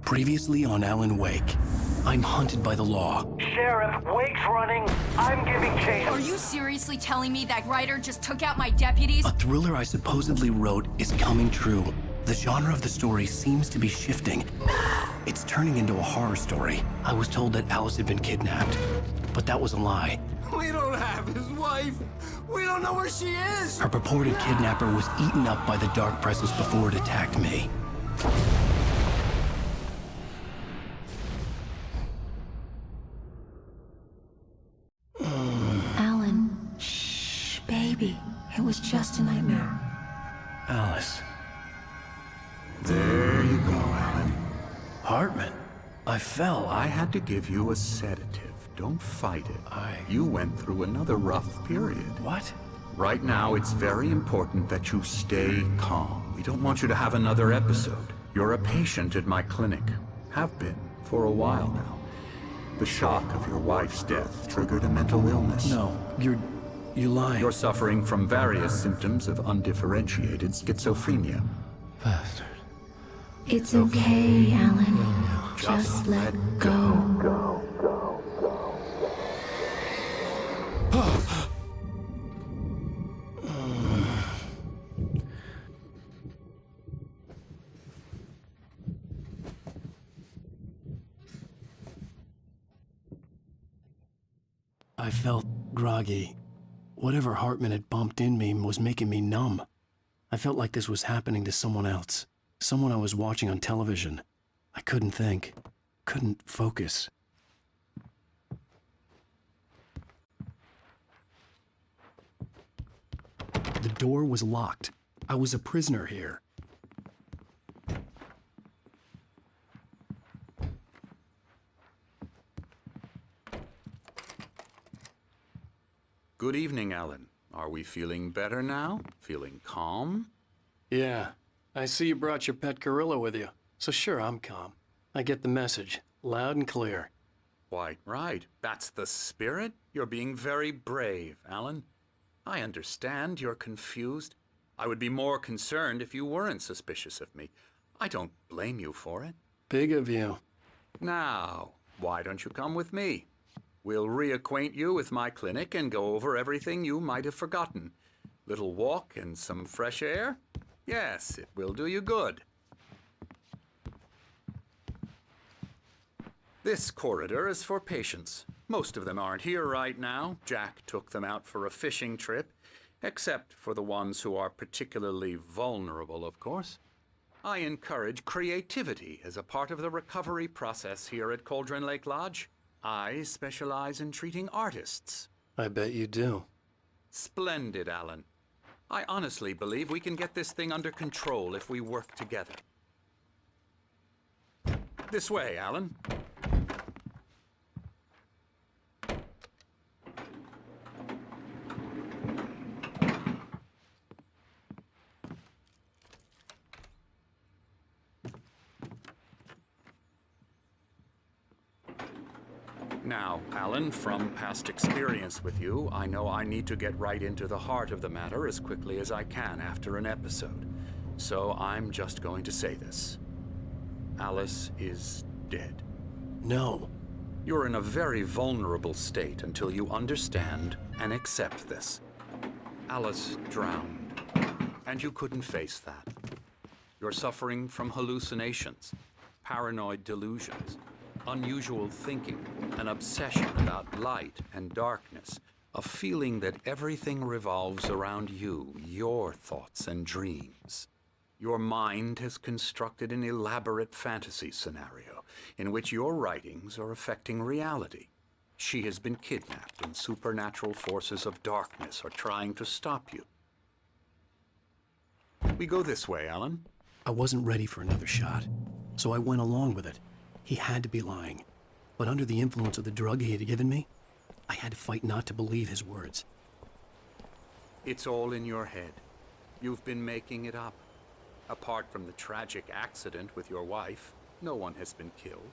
Previously on Alan Wake, I'm hunted by the law. Sheriff, Wake's running. I'm giving chase. Are you seriously telling me that writer just took out my deputies? A thriller I supposedly wrote is coming true. The genre of the story seems to be shifting. It's turning into a horror story. I was told that Alice had been kidnapped, but that was a lie. We don't have his wife. We don't know where she is. Her purported kidnapper was eaten up by the dark presence before it attacked me. Alan, shh, baby. It was just a nightmare. Alice. There you go, Alan. Hartman. I fell. I had to give you a sedative. Don't fight it. You went through another rough period. What? Right now, it's very important that you stay calm. We don't want you to have another episode. You're a patient at my clinic. Have been for a while now. The shock of your wife's death triggered a mental illness. No, you're lying. You're suffering from various symptoms of undifferentiated schizophrenia. Bastard. It's okay, Alan. Just let go. I felt groggy. Whatever Hartman had bumped in me was making me numb. I felt like this was happening to someone else. Someone I was watching on television. I couldn't think. Couldn't focus. The door was locked. I was a prisoner here. Good evening, Alan. Are we feeling better now? Feeling calm? Yeah. I see you brought your pet gorilla with you. So sure, I'm calm. I get the message. Loud and clear. Quite right. That's the spirit. You're being very brave, Alan. I understand you're confused. I would be more concerned if you weren't suspicious of me. I don't blame you for it. Big of you. Now, why don't you come with me? We'll reacquaint you with my clinic and go over everything you might have forgotten. Little walk and some fresh air? Yes, it will do you good. This corridor is for patients. Most of them aren't here right now. Jack took them out for a fishing trip, except for the ones who are particularly vulnerable, of course. I encourage creativity as a part of the recovery process here at Cauldron Lake Lodge. I specialize in treating artists. I bet you do. Splendid, Alan. I honestly believe we can get this thing under control if we work together. This way, Alan. Now, Alan, from past experience with you, I know I need to get right into the heart of the matter as quickly as I can after an episode. So I'm just going to say this. Alice is dead. No. You're in a very vulnerable state until you understand and accept this. Alice drowned, and you couldn't face that. You're suffering from hallucinations, paranoid delusions, unusual thinking, an obsession about light and darkness, a feeling that everything revolves around you, your thoughts and dreams. Your mind has constructed an elaborate fantasy scenario in which your writings are affecting reality. She has been kidnapped and supernatural forces of darkness are trying to stop you. We go this way, Alan. I wasn't ready for another shot, so I went along with it. He had to be lying. But under the influence of the drug he had given me, I had to fight not to believe his words. It's all in your head. You've been making it up. Apart from the tragic accident with your wife, no one has been killed.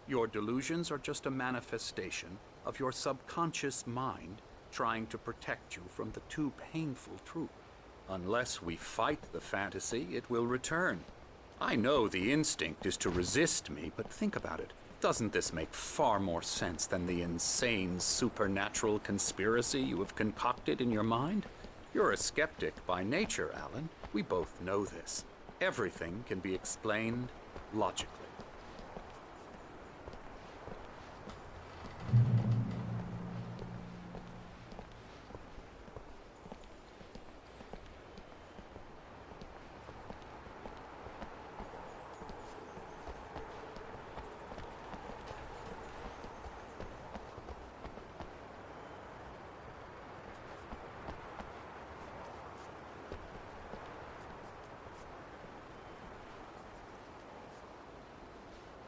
Your delusions are just a manifestation of your subconscious mind trying to protect you from the too painful truth. Unless we fight the fantasy, it will return. I know the instinct is to resist me, but think about it. Doesn't this make far more sense than the insane supernatural conspiracy you have concocted in your mind? You're a skeptic by nature, Alan. We both know this. Everything can be explained logically.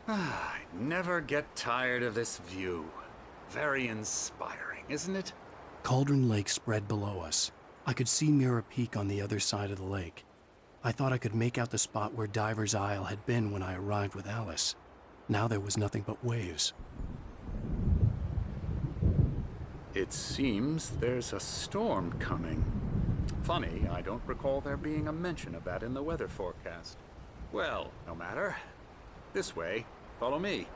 I never get tired of this view. Very inspiring, isn't it? Cauldron Lake spread below us. I could see Mirror Peak on the other side of the lake. I thought I could make out the spot where Diver's Isle had been when I arrived with Alice. Now there was nothing but waves. It seems there's a storm coming. Funny, I don't recall there being a mention of that in the weather forecast. Well, no matter. This way. Follow me.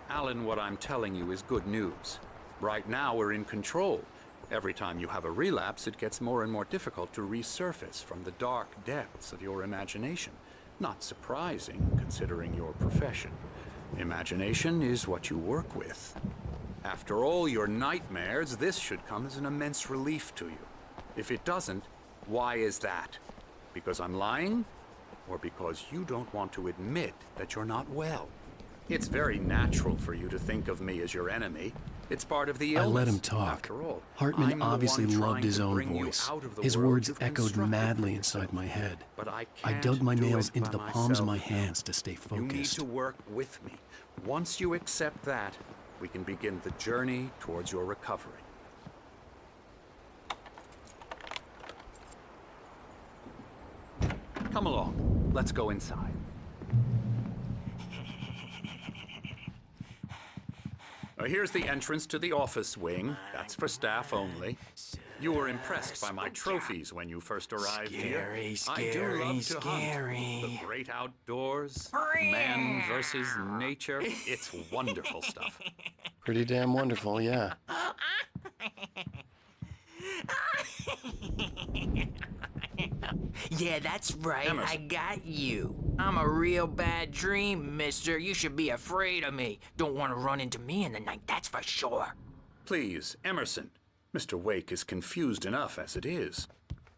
Alan, what I'm telling you is good news. Right now we're in control. Every time you have a relapse, it gets more and more difficult to resurface from the dark depths of your imagination. Not surprising, considering your profession. Imagination is what you work with. After all your nightmares, this should come as an immense relief to you. If it doesn't, why is that? Because I'm lying? Or because you don't want to admit that you're not well? It's very natural for you to think of me as your enemy. It's part of the illness. I let him talk. After all, Hartman I'm the obviously one loved trying his to own bring you voice. out of the His world words you've echoed constructed madly for inside yourself. my head. But I I can't dug my do nails it into by the palms of my myself. hands to stay You need focused. to work with me. Once you accept that, we can begin the journey towards your recovery. Come along. Let's go inside. Here's the entrance to the office wing. That's for staff only. You were impressed by my trophies when you first arrived here. I do love to hunt. The great outdoors, man versus nature. It's wonderful stuff. Pretty damn wonderful, yeah. Yeah, that's right. Emerson. I got you. I'm a real bad dream, mister. You should be afraid of me. Don't want to run into me in the night, that's for sure. Please, Emerson. Mr. Wake is confused enough as it is.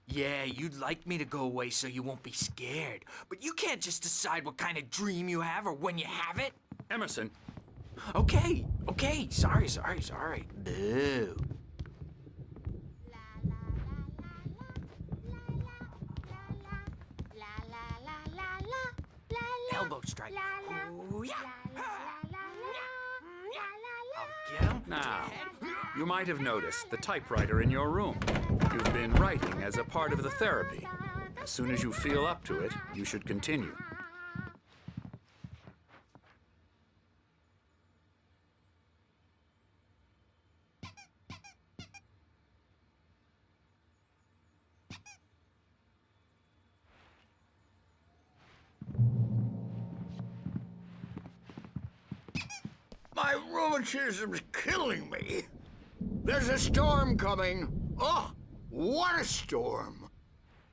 Yeah, you'd like me to go away so you won't be scared. But you can't just decide what kind of dream you have or when you have it. Emerson, Okay. Sorry. Boo. Elbow strike. Ooh, yeah. I'll get him. now, you might have noticed the typewriter in your room. You've been writing as a part of the therapy. As soon as you feel up to it, you should continue. My rheumatism's killing me. There's a storm coming. Oh, what a storm.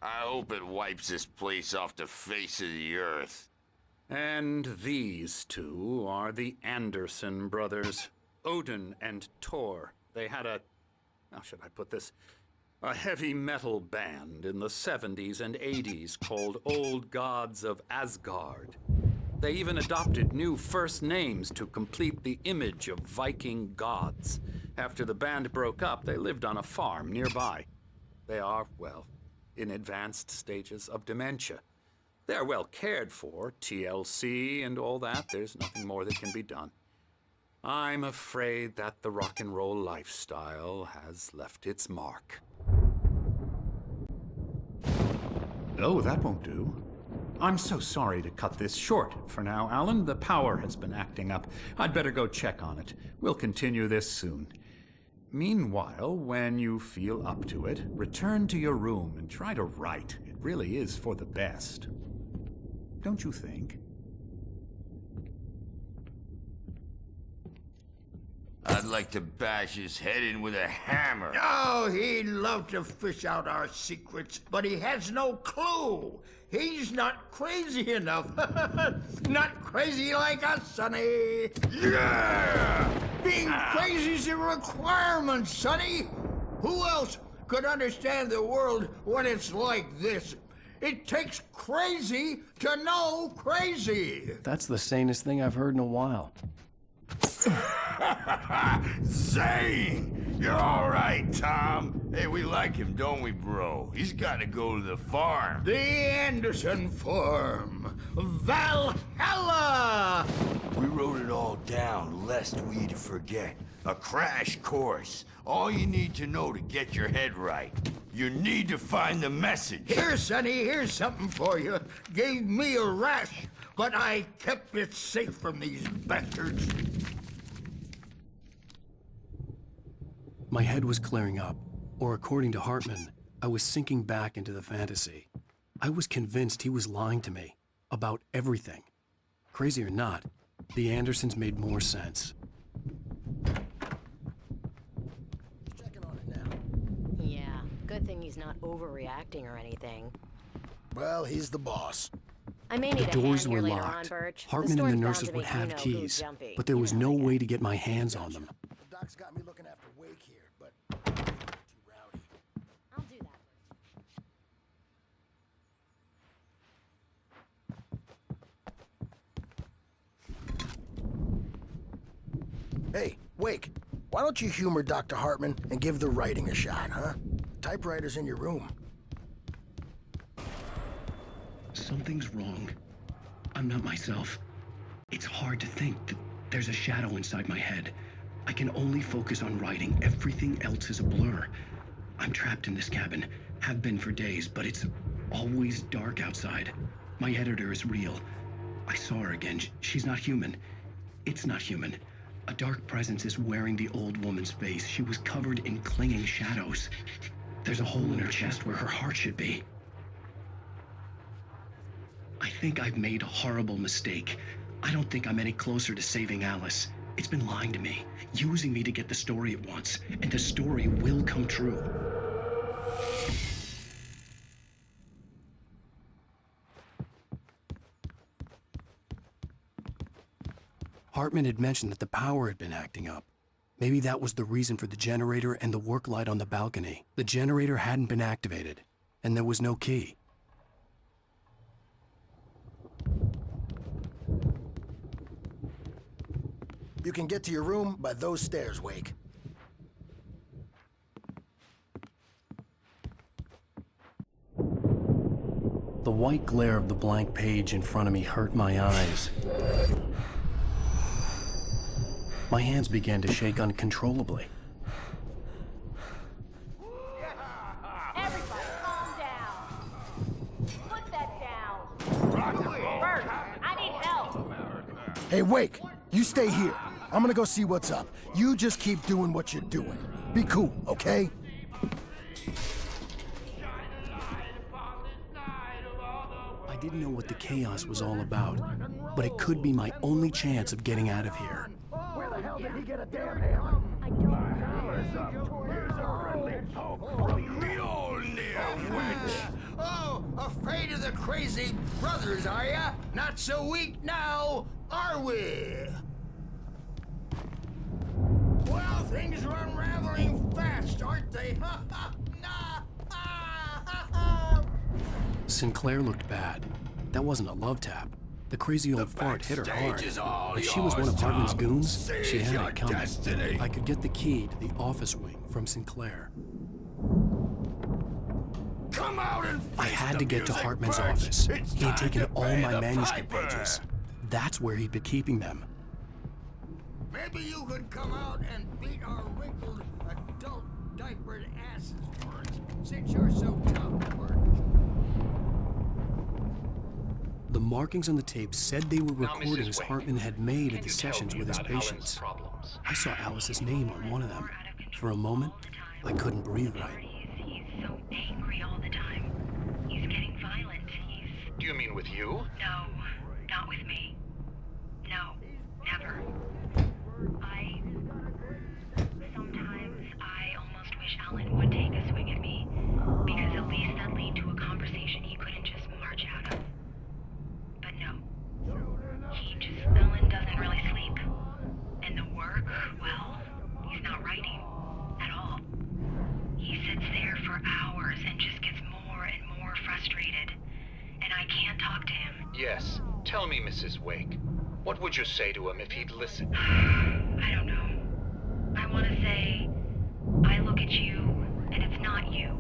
I hope it wipes this place off the face of the earth. And these two are the Anderson brothers, Odin and Tor. They had how should I put this? A heavy metal band in the 70s and 80s called Old Gods of Asgard. They even adopted new first names to complete the image of Viking gods. After the band broke up, they lived on a farm nearby. They are, well, in advanced stages of dementia. They're well cared for, TLC and all that. There's nothing more that can be done. I'm afraid that the rock and roll lifestyle has left its mark. Oh, that won't do. I'm so sorry to cut this short for now, Alan. The power has been acting up. I'd better go check on it. We'll continue this soon. Meanwhile, when you feel up to it, return to your room and try to write. It really is for the best. don't you think? I'd like to bash his head in with a hammer. Oh, he'd love to fish out our secrets, but he has no clue. He's not crazy enough. Not crazy like us, Sonny. Yeah! Being crazy's a requirement, Sonny. Who else could understand the world when it's like this? It takes crazy to know crazy. That's the sanest thing I've heard in a while. Zane! You're all right, Tom. Hey, we like him, don't we, bro? He's got to go to the farm. The Anderson Farm. Valhalla! We wrote it all down, lest we'd forget. A crash course. All you need to know to get your head right. You need to find the message. Here, Sonny, here's something for you. Gave me a rash, but I kept it safe from these bastards. My head was clearing up, or according to Hartman, I was sinking back into the fantasy. I was convinced he was lying to me about everything. Crazy or not, the Andersons made more sense. Checking on it now. Yeah, good thing he's not overreacting or anything. Well, he's the boss. I may The need a doors hand were here later locked. on, Birch. Hartman and the store's bound nurses to would make have you know keys, who's jumpy. but there You was know no the way guy. to get my hands on them. The doc's got me looking after Wake here, but too rowdy. I'll do that. Hey, Wake, why don't you humor Dr. Hartman and give the writing a shot, huh? Typewriter's in your room. Something's wrong. I'm not myself. It's hard to think that there's a shadow inside my head. I can only focus on writing. Everything else is a blur. I'm trapped in this cabin. Have been for days, but it's always dark outside. My editor is real. I saw her again. She's not human. It's not human. A dark presence is wearing the old woman's face. She was covered in clinging shadows. There's a hole in her chest where her heart should be. I think I've made a horrible mistake. I don't think I'm any closer to saving Alice. It's been lying to me, using me to get the story it wants, and the story will come true. Hartman had mentioned that the power had been acting up. Maybe that was the reason for the generator and the work light on the balcony. The generator hadn't been activated, and there was no key. You can get to your room by those stairs, Wake. The white glare of the blank page in front of me hurt my eyes. My hands began to shake uncontrollably. Everybody, calm down. Put that down. Bert, I need help. Hey, Wake, you stay here. I'm gonna go see what's up. You just keep doing what you're doing. Be cool, okay? I didn't know what the chaos was all about, but it could be my only chance of getting out of here. Where the hell did he get a damn hammer? I don't know. Oh, afraid of the crazy brothers, are ya? Not so weak now, are we? Well, things are unraveling fast, aren't they? Sinclair looked bad. That wasn't a love tap. The crazy old fart hit her hard. If she was one of Hartman's goons, she had it coming. I could get the key to the office wing from Sinclair. Come out and I had to get to Hartman's office. He had taken all my manuscript pages. That's where he'd been keeping them. Maybe you could come out and beat our wrinkled adult diapered asses for us, since you're so tough, Bert. The markings on the tape said they were recordings Hartman had made at the sessions with his patients. I saw Alice's name on one of them. For a moment, I couldn't breathe right. He's so angry all the time. He's getting violent. Do you mean with you? No, not with me. No, never. Sometimes I almost wish Alan would take a swing at me, because at least that'd lead to a conversation he couldn't just march out of. But no. Alan doesn't really sleep. And the work, well, he's not writing at all. He sits there for hours and just gets more and more frustrated. And I can't talk to him. Yes. Tell me, Mrs. Wake. What would you say to him if he'd listen? I don't know. I want to say, I look at you, and it's not you.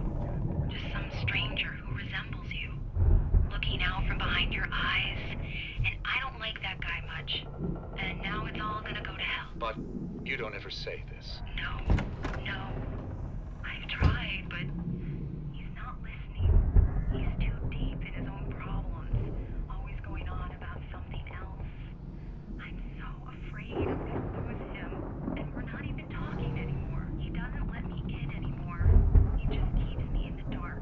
Just some stranger who resembles you. Looking out from behind your eyes, and I don't like that guy much. And now it's all gonna go to hell. But you don't ever say this. No. I've tried, but he's not listening. He's too deep in his own problems, always going on about something else. I'm so afraid I'm gonna lose him, and we're not even talking anymore. He doesn't let me in anymore. He just keeps me in the dark.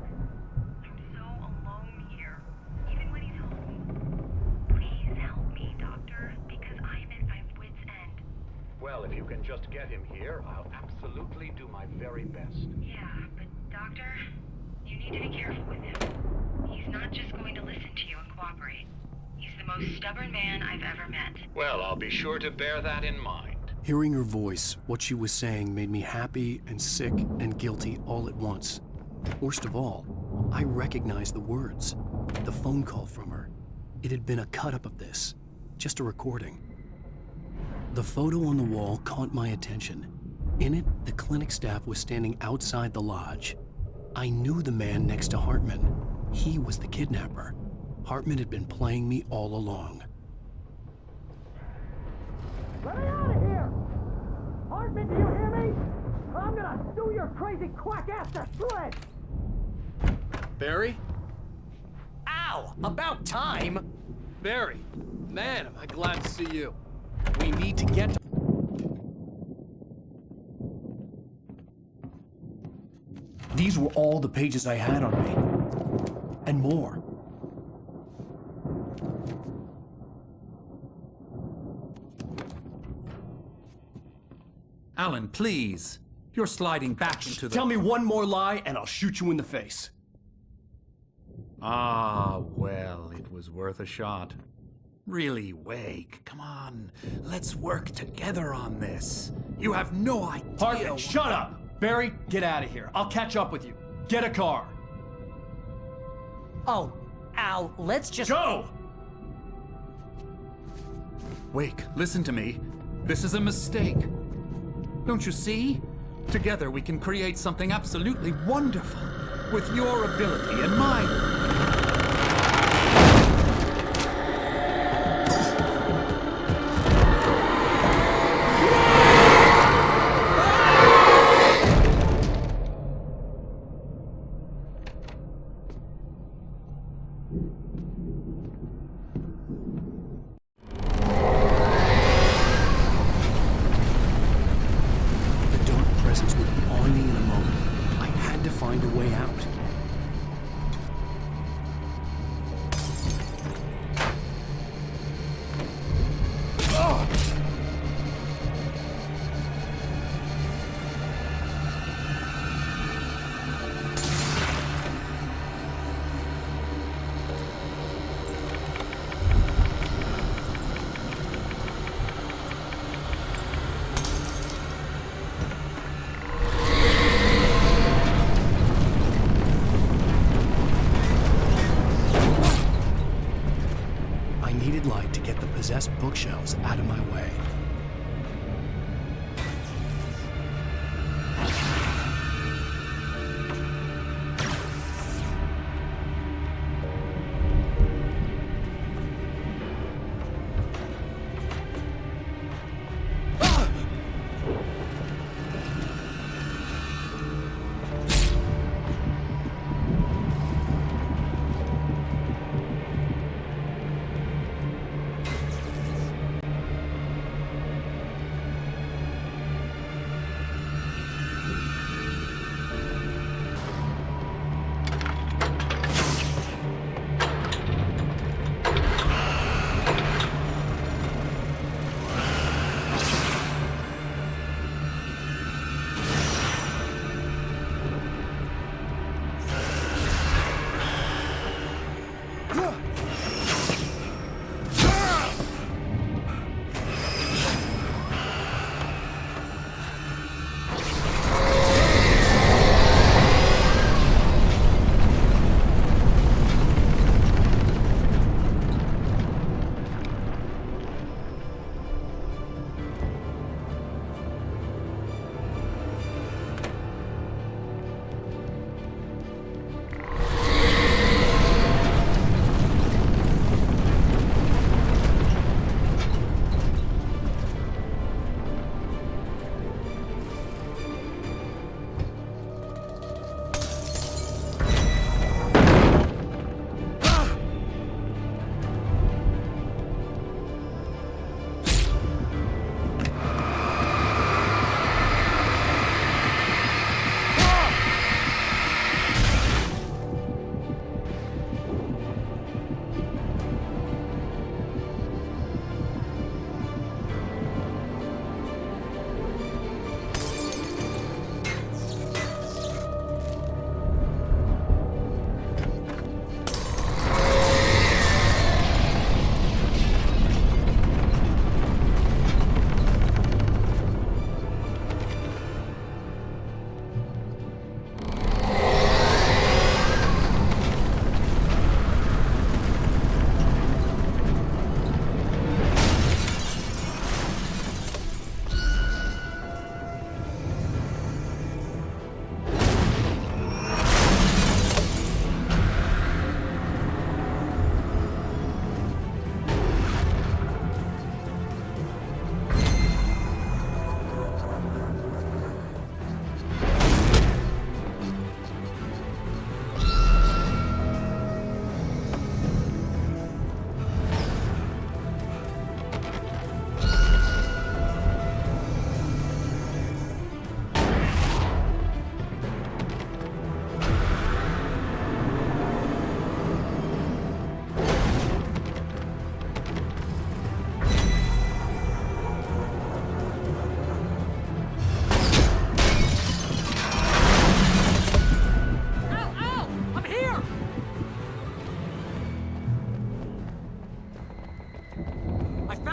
I'm so alone here, even when he's home. Please help me, Doctor, because I'm at my wit's end. Well, if you can just get him here, I'll absolutely do my very best. Yeah, but Doctor, you need to be careful with him. He's not just going to listen to you and cooperate. He's the most stubborn man I've ever met. Well, I'll be sure to bear that in mind. Hearing her voice, what she was saying made me happy and sick and guilty all at once. Worst of all, I recognized the words. The phone call from her. It had been a cut-up of this, just a recording. The photo on the wall caught my attention. In it, the clinic staff was standing outside the lodge. I knew the man next to Hartman. He was the kidnapper. Hartman had been playing me all along. Let me out of here! Hartman, do you hear me? I'm gonna sue your crazy quack ass to shreds! Barry? Ow! About time! Barry, man, am I glad to see you. We need to get to... These were all the pages I had on me. And more. Alan, please. You're sliding back into the... Tell me one more lie and I'll shoot you in the face. Ah, well, it was worth a shot. Really, Wake, come on. Let's work together on this. You have no idea... Hartman, shut up! Barry, get out of here. I'll catch up with you. Get a car. Oh, Al, let's just... Go! Wake, listen to me. This is a mistake. Don't you see? Together we can create something absolutely wonderful. With your ability and mine. Possessed bookshelves out of my way.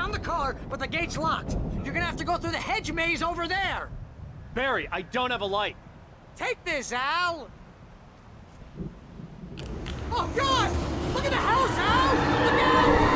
found the car, but the gate's locked. You're gonna have to go through the hedge maze over there. Barry, I don't have a light. Take this, Al. Oh, God! Look at the house, Al! Look out!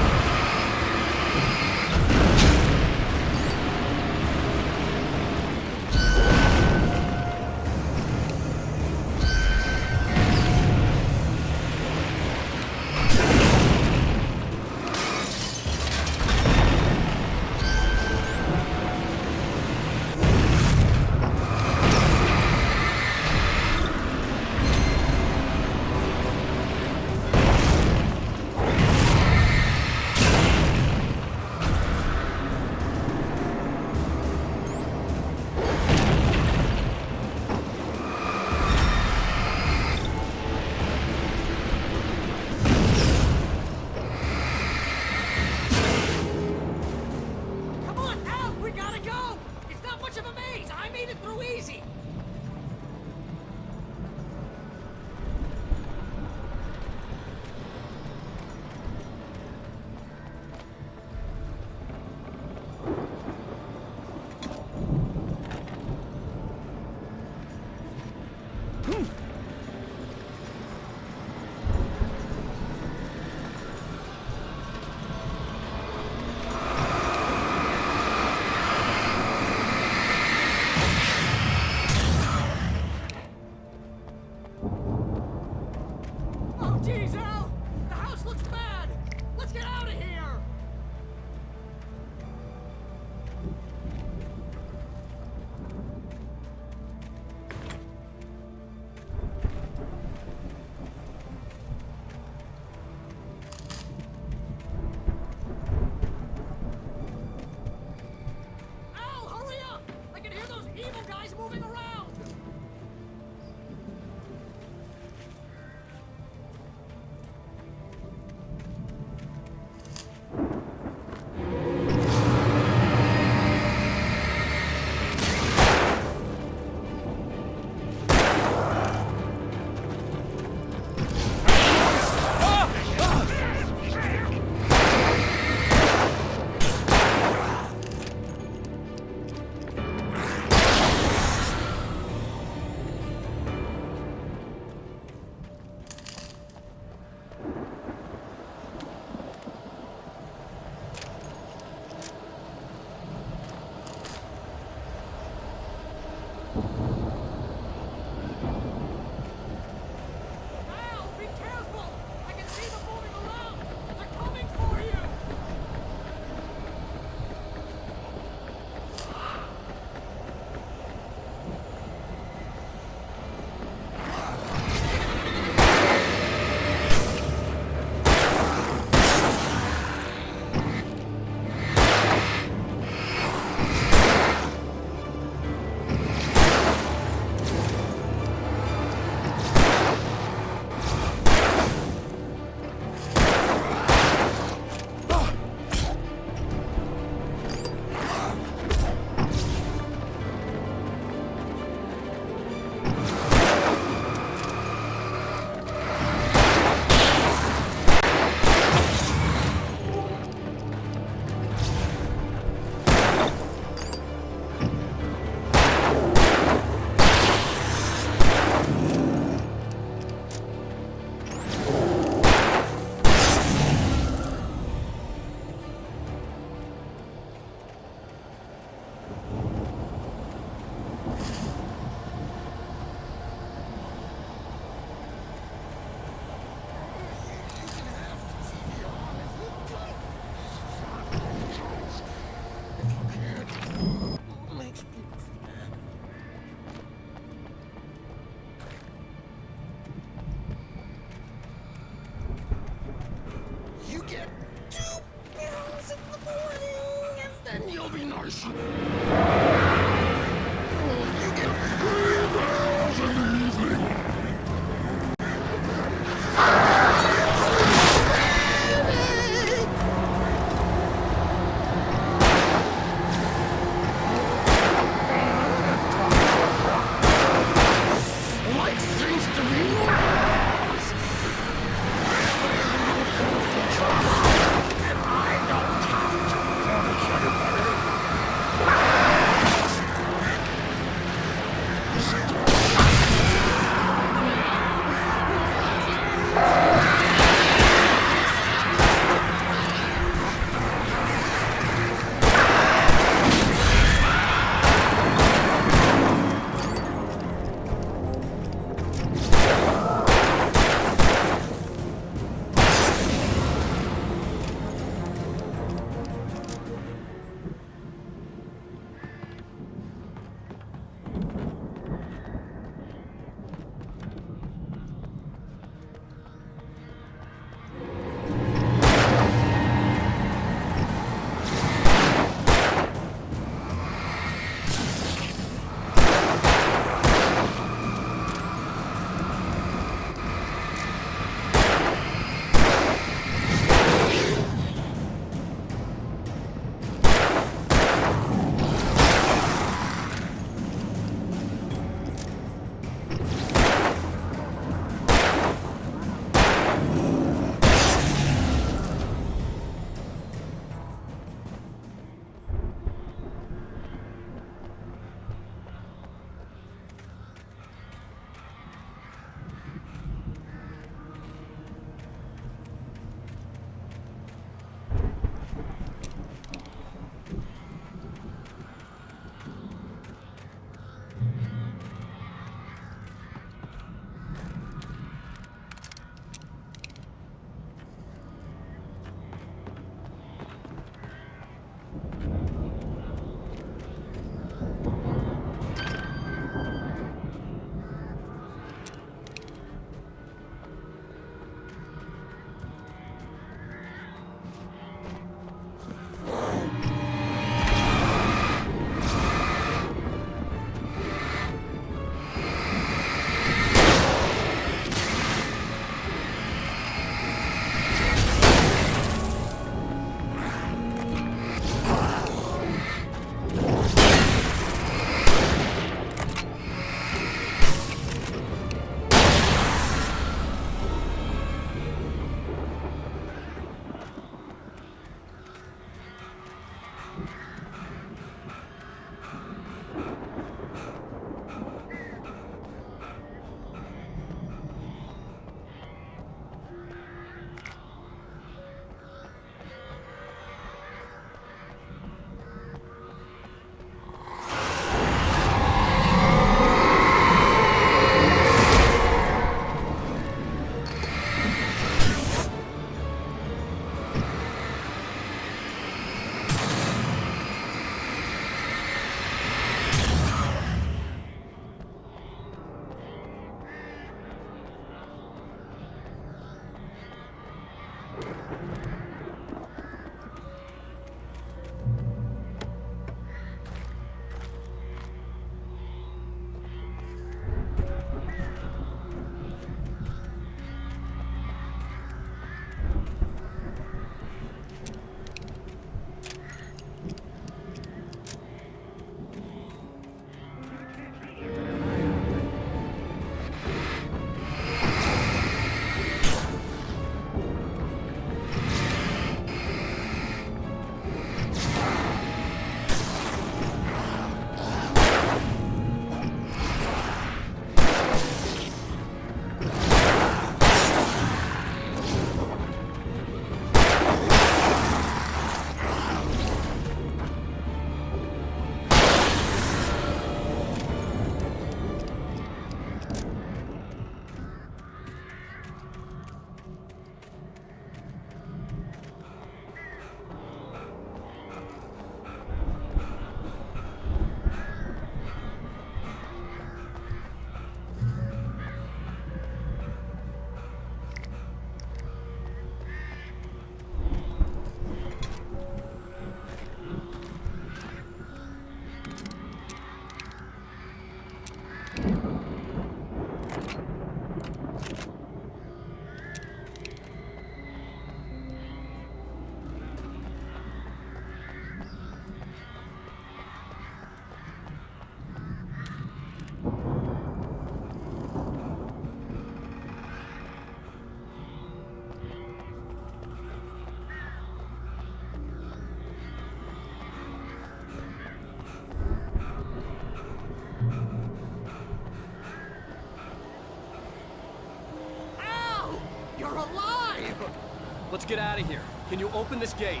Let's get out of here. Can you open this gate?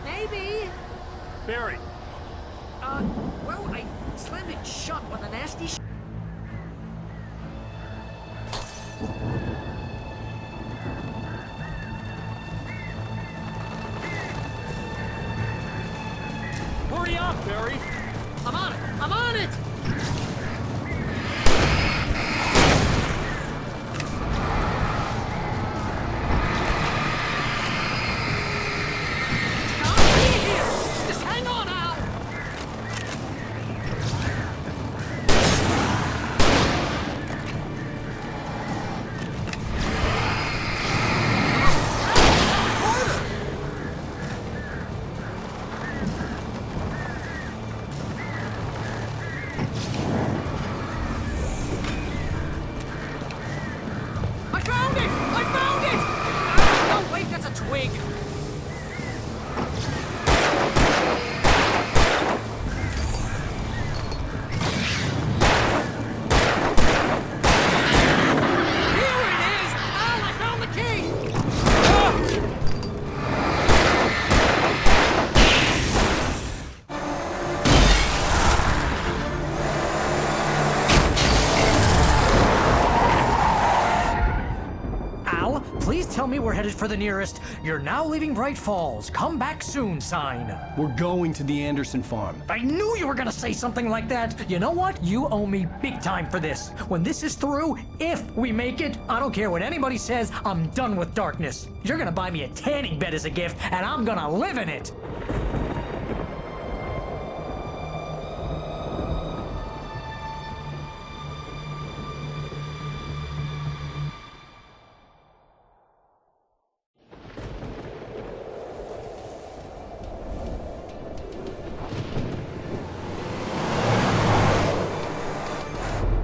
Maybe. Barry! Well, I slammed it shut when the nasty Hurry up, Barry! I'm on it! I'm on it! Tell me we're headed for the nearest "You're now leaving Bright Falls. Come back soon" sign. We're going to the Anderson farm. I knew you were gonna say something like that. You know what? You owe me big time for this. When this is through, if we make it, I don't care what anybody says, I'm done with darkness. You're gonna buy me a tanning bed as a gift, and I'm gonna live in it.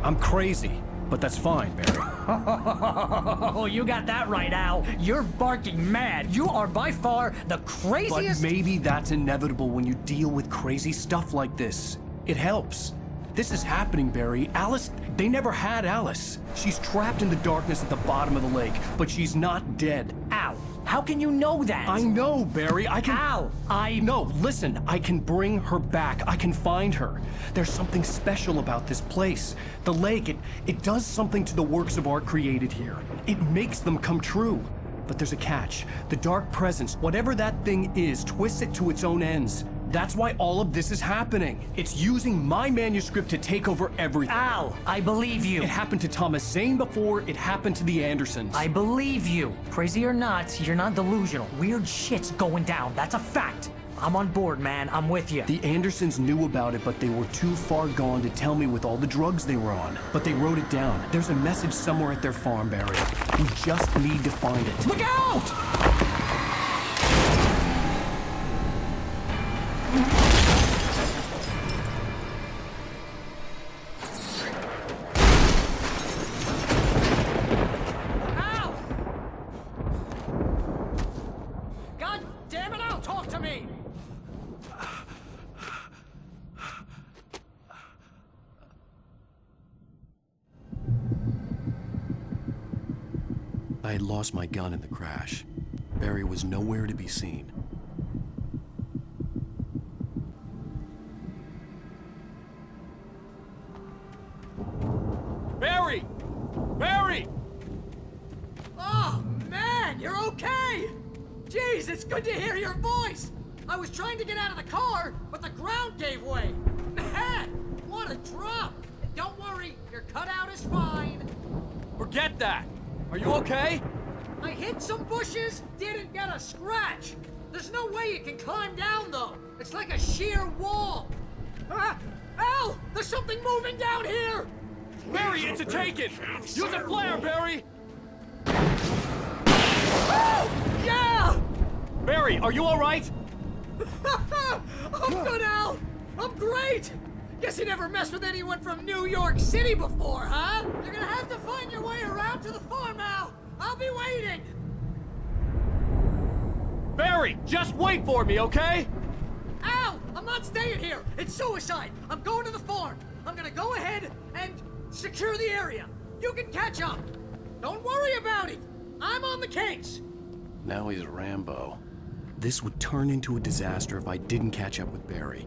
I'm crazy, but that's fine, Barry. Oh, you got that right, Al. You're barking mad. You are by far the craziest... But maybe that's inevitable when you deal with crazy stuff like this. It helps. This is happening, Barry. Alice, they never had Alice. She's trapped in the darkness at the bottom of the lake, but she's not dead. Al, how can you know that? I know, Barry. I can... Al, No, listen. I can bring her back. I can find her. There's something special about this place. The lake, it does something to the works of art created here. It makes them come true. But there's a catch. The dark presence, whatever that thing is, twists it to its own ends. That's why all of this is happening. It's using my manuscript to take over everything. Al, I believe you. It happened to Thomas Zane before, it happened to the Andersons. I believe you. Crazy or not, you're not delusional. Weird shit's going down. That's a fact. I'm on board, man. I'm with you. The Andersons knew about it, but they were too far gone to tell me with all the drugs they were on. But they wrote it down. There's a message somewhere at their farm, Barry. We just need to find it. Look out! Al! God damn it, Al, talk to me! I had lost my gun in the crash. Barry was nowhere to be seen. Barry! Barry! Oh, man, you're okay! Jeez, it's good to hear your voice! I was trying to get out of the car, but the ground gave way! Man, what a drop! Don't worry, your cutout is fine. Forget that! Are you okay? I hit some bushes, didn't get a scratch. There's no way you can climb down, though. It's like a sheer wall. Ah, Al, there's something moving down here! Barry, it's a taken! Use a flare, Barry! Oh, yeah! Barry, are you alright? I'm good, Al! I'm great! Guess you never messed with anyone from New York City before, huh? You're gonna have to find your way around to the farm, Al! I'll be waiting! Barry, just wait for me, okay? Al! I'm not staying here! It's suicide! I'm going to the farm! I'm gonna go ahead and secure the area! You can catch up! Don't worry about it! I'm on the case! Now he's Rambo. This would turn into a disaster if I didn't catch up with Barry.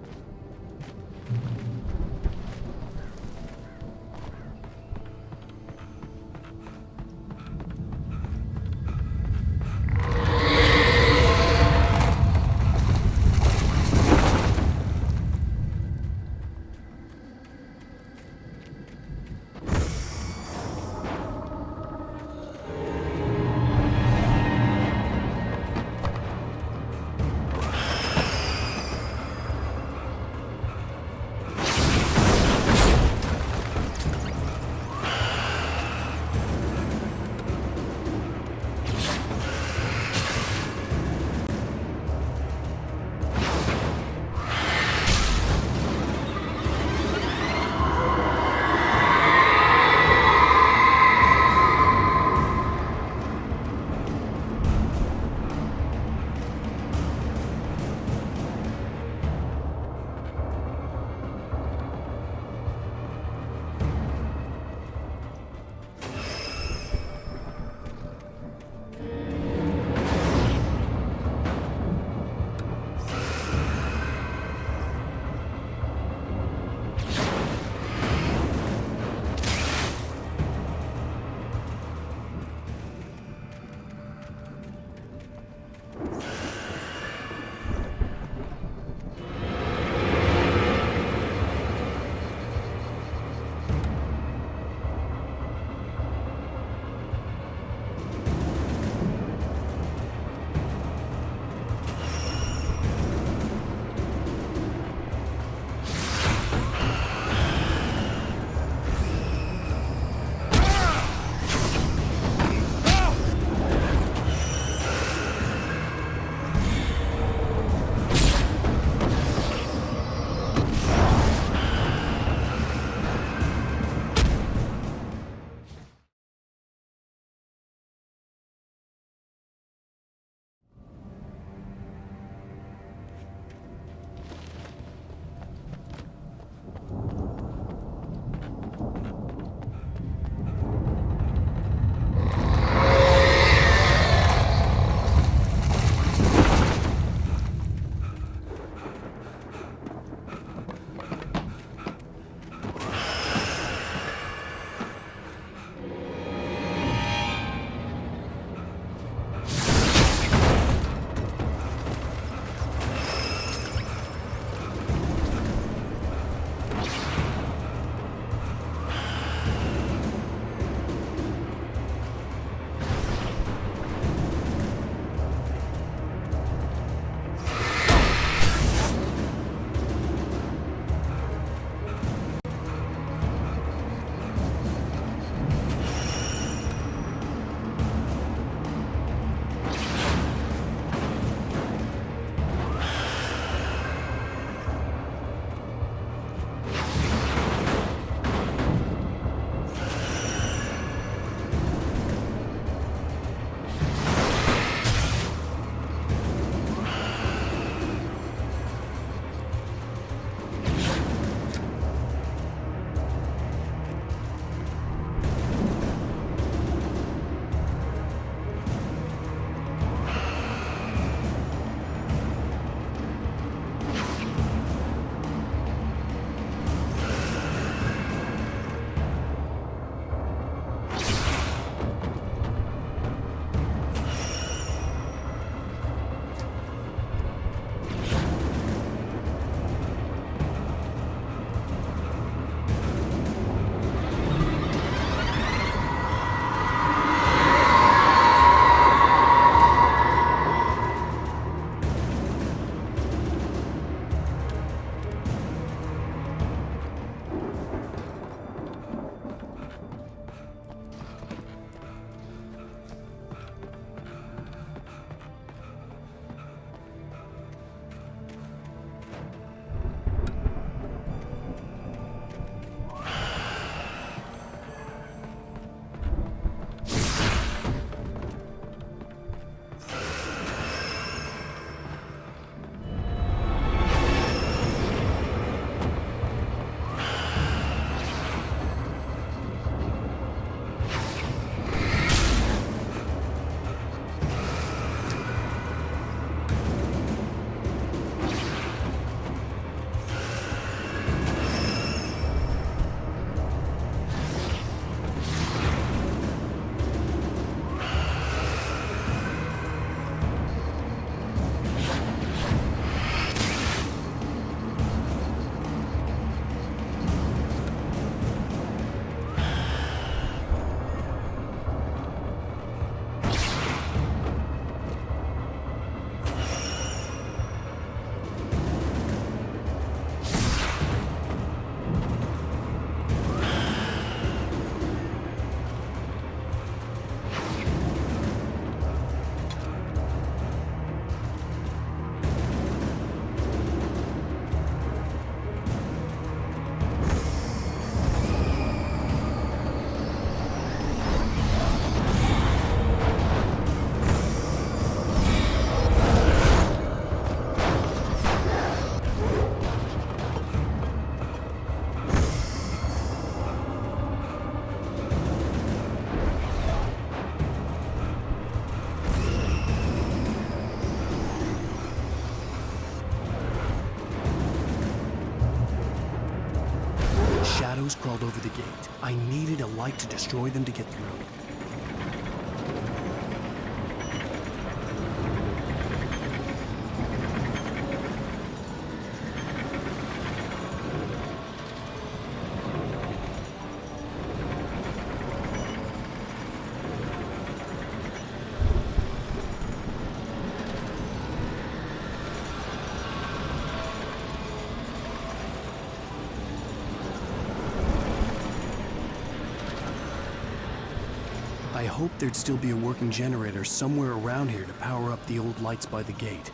crawled over the gate. I needed a light to destroy them to get through. I hoped there'd still be a working generator somewhere around here to power up the old lights by the gate.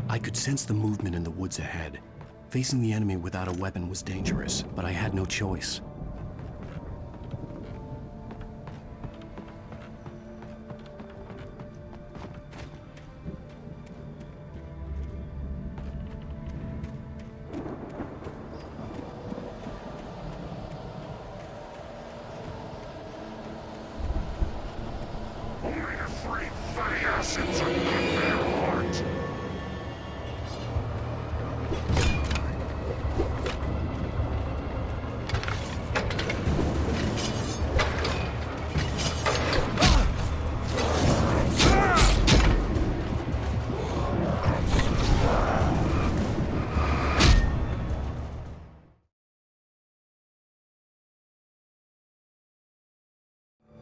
I could sense the movement in the woods ahead. Facing the enemy without a weapon was dangerous, but I had no choice.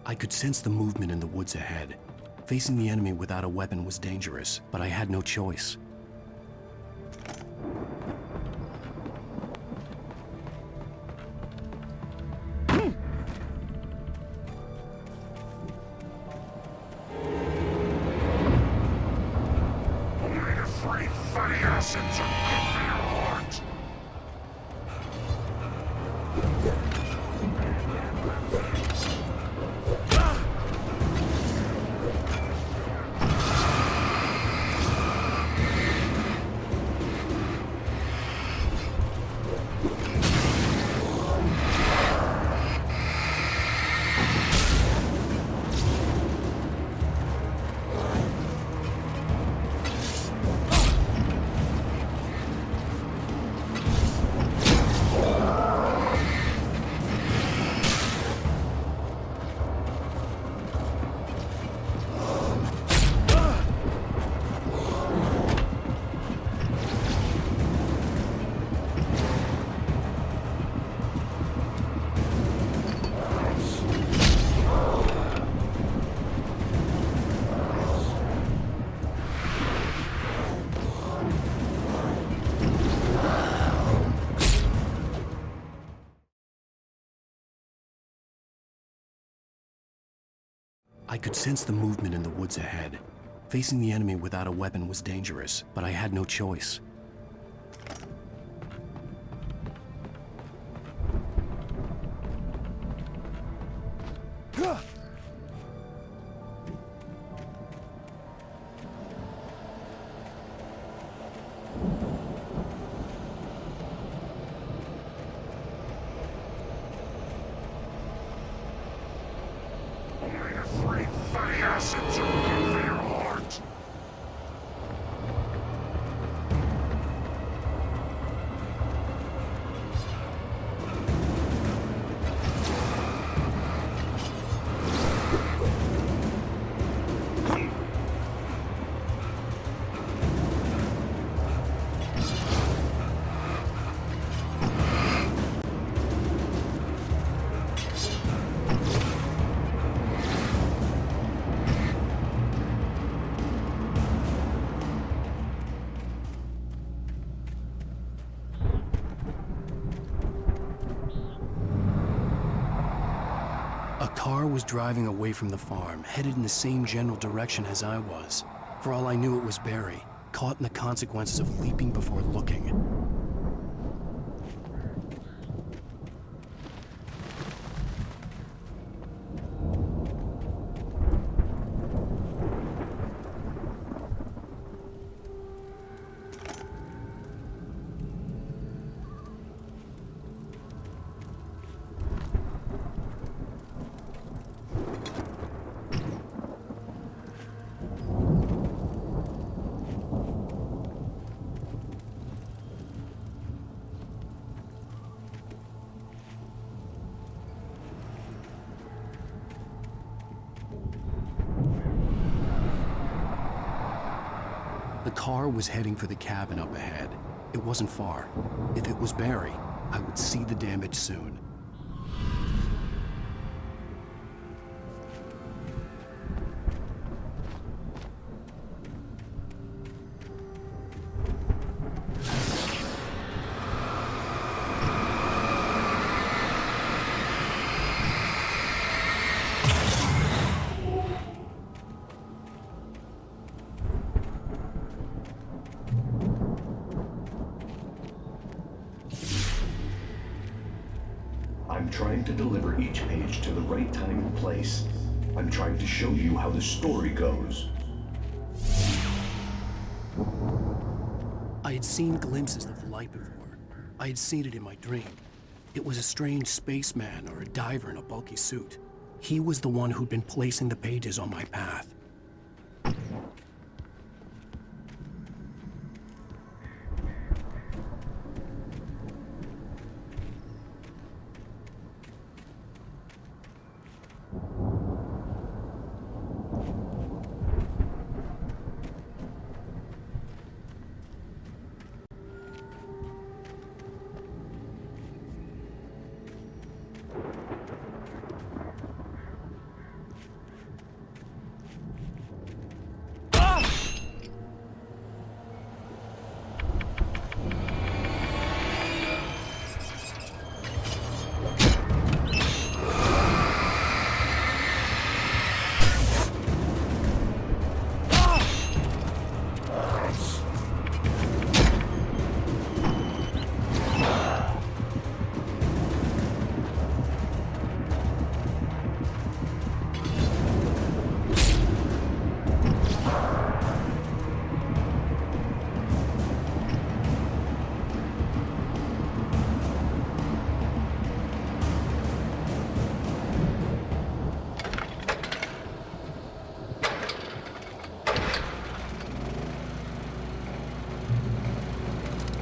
I could sense the movement in the woods ahead. Facing the enemy without a weapon was dangerous, but I had no choice. I could sense the movement in the woods ahead. Facing the enemy without a weapon was dangerous, but I had no choice. A car was driving away from the farm, headed in the same general direction as I was. For all I knew, it was Barry, caught in the consequences of leaping before looking. car was heading for the cabin up ahead. It wasn't far. If it was Barry, I would see the damage soon. I'm trying to deliver each page to the right time and place. I'm trying to show you how the story goes. I had seen glimpses of the light before. I had seen it in my dream. It was a strange spaceman or a diver in a bulky suit. He was the one who'd been placing the pages on my path.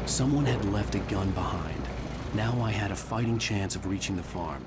Someone had left a gun behind. Now I had a fighting chance of reaching the farm.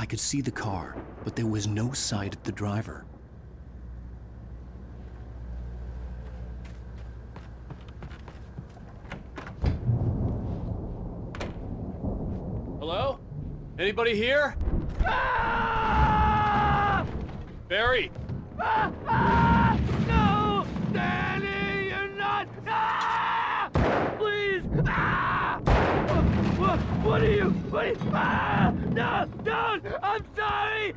I could see the car, but there was no sight of the driver. Hello? Anybody here? Barry! No! Danny, you're not! Please! What are you? No! Don't! I'm sorry!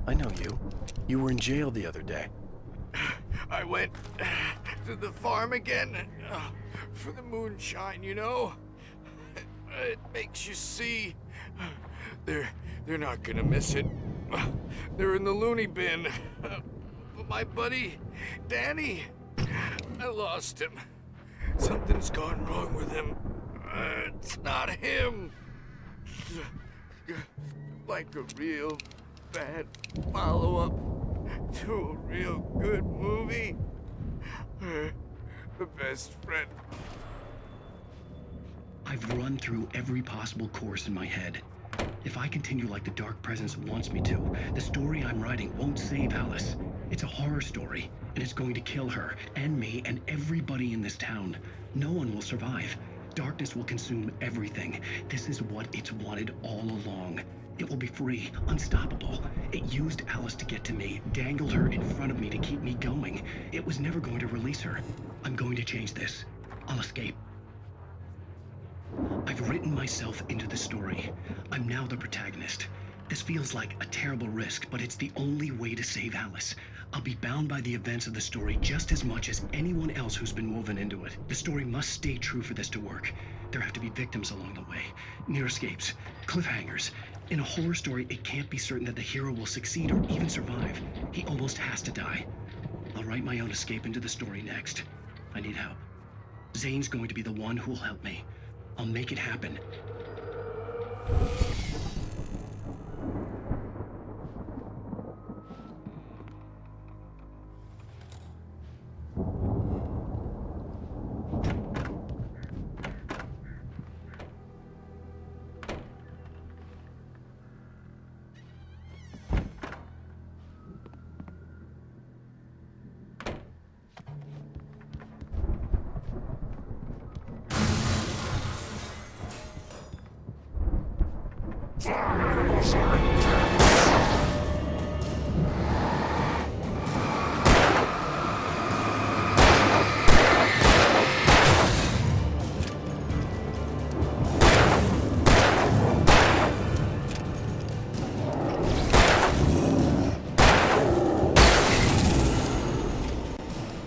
I know you. You were in jail the other day. I went to the farm again for the moonshine, you know? It makes you see. They're not gonna miss it. They're in the loony bin. But my buddy, Danny, I lost him. Something's gone wrong with him. It's not him. Like a real bad follow-up to a real good movie. The best friend. I've run through every possible course in my head. If I continue like the Dark Presence wants me to, the story I'm writing won't save Alice. It's a horror story, and it's going to kill her, and me, and everybody in this town. No one will survive. Darkness will consume everything. This is what it's wanted all along. It will be free, unstoppable. It used Alice to get to me, dangled her in front of me to keep me going. It was never going to release her. I'm going to change this. I'll escape. I've written myself into the story. I'm now the protagonist. This feels like a terrible risk, but it's the only way to save Alice. I'll be bound by the events of the story just as much as anyone else who's been woven into it. The story must stay true for this to work. There have to be victims along the way, near escapes, cliffhangers. In a horror story, it can't be certain that the hero will succeed or even survive. He almost has to die. I'll write my own escape into the story next. I need help. Zane's going to be the one who'll help me. I'll make it happen.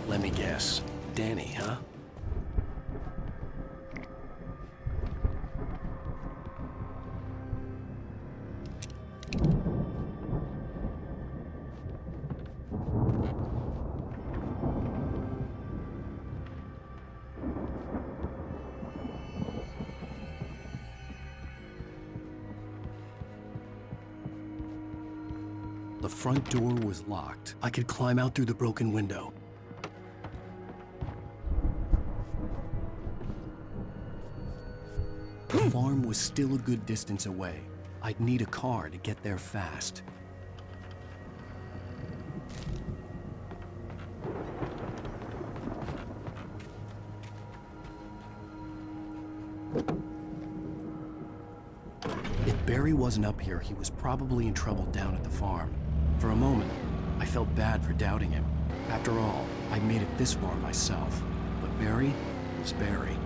Let me guess. Danny, huh? The front door was locked. I could climb out through the broken window. The farm was still a good distance away. I'd need a car to get there fast. If Barry wasn't up here, he was probably in trouble down at the farm. For a moment, I felt bad for doubting him. After all, I made it this far myself. But Barry was Barry.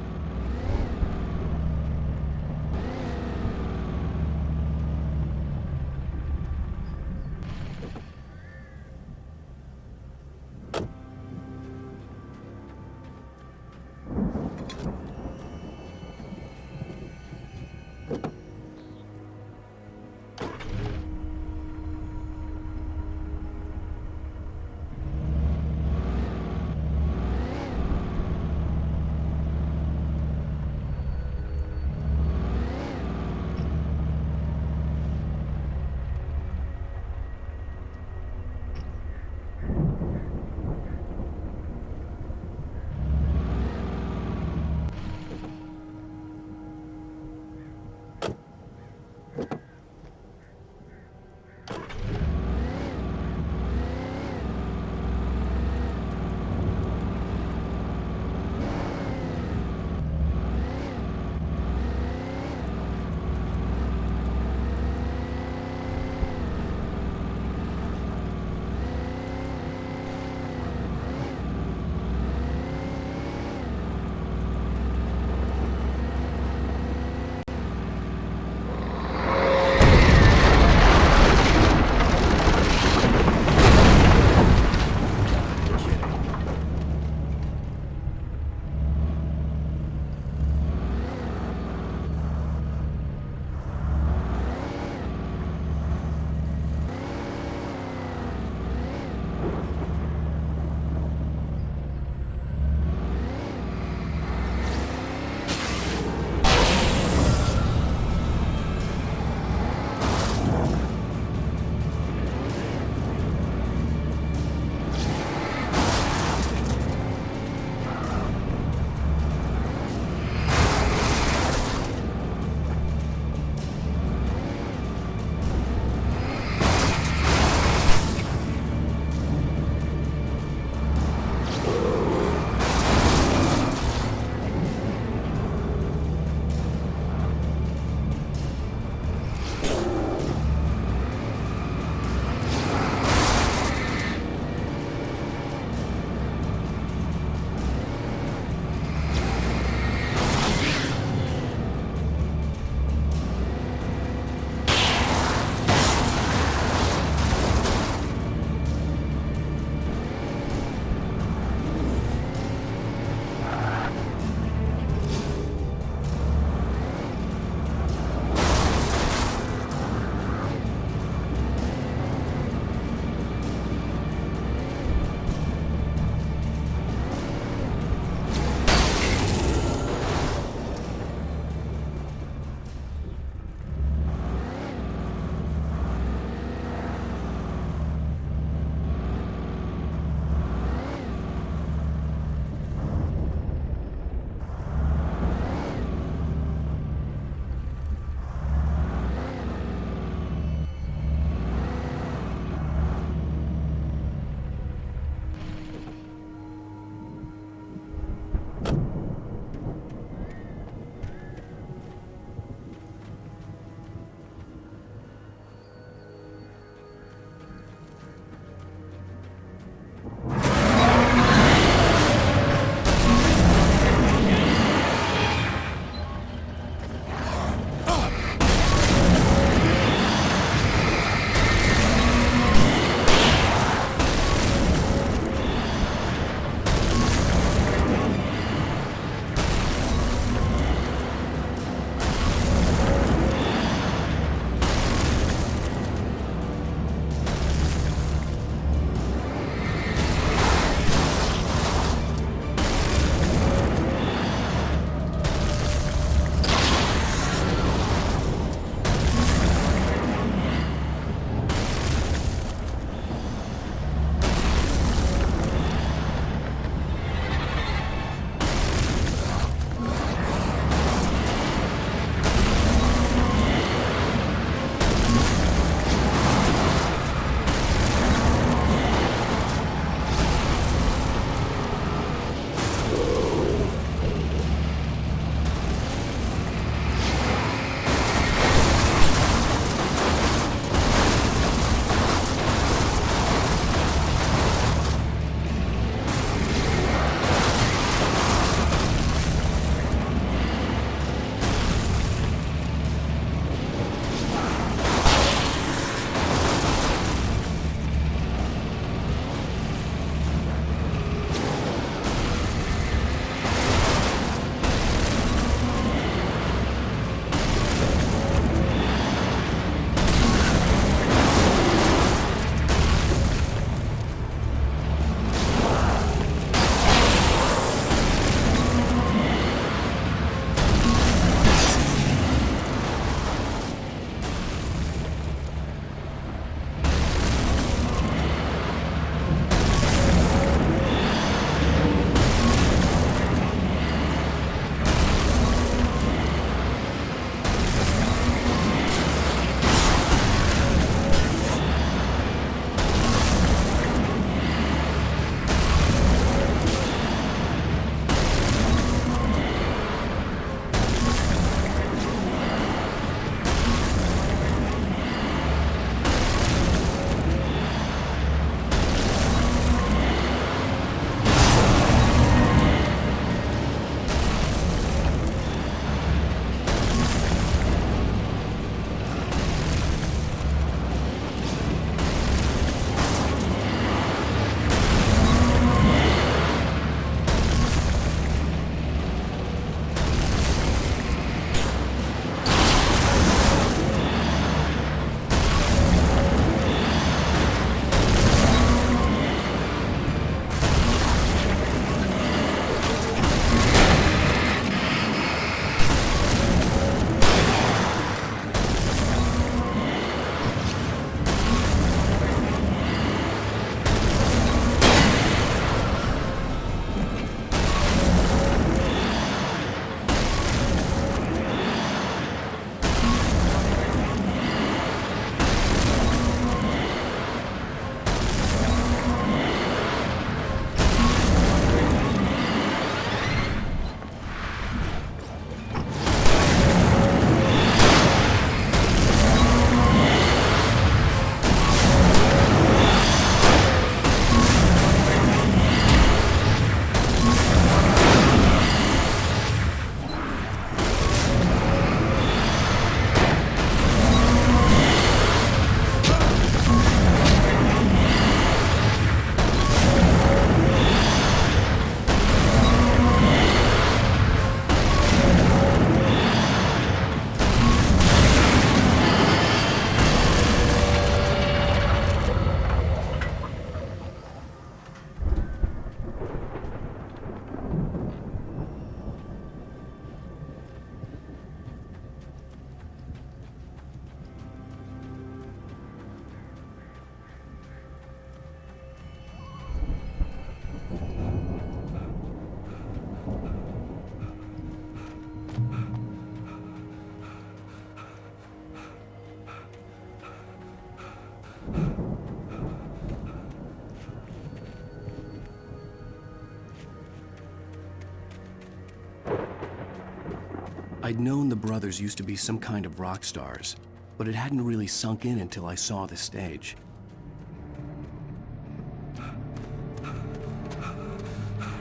I'd known the brothers used to be some kind of rock stars, but it hadn't really sunk in until I saw the stage.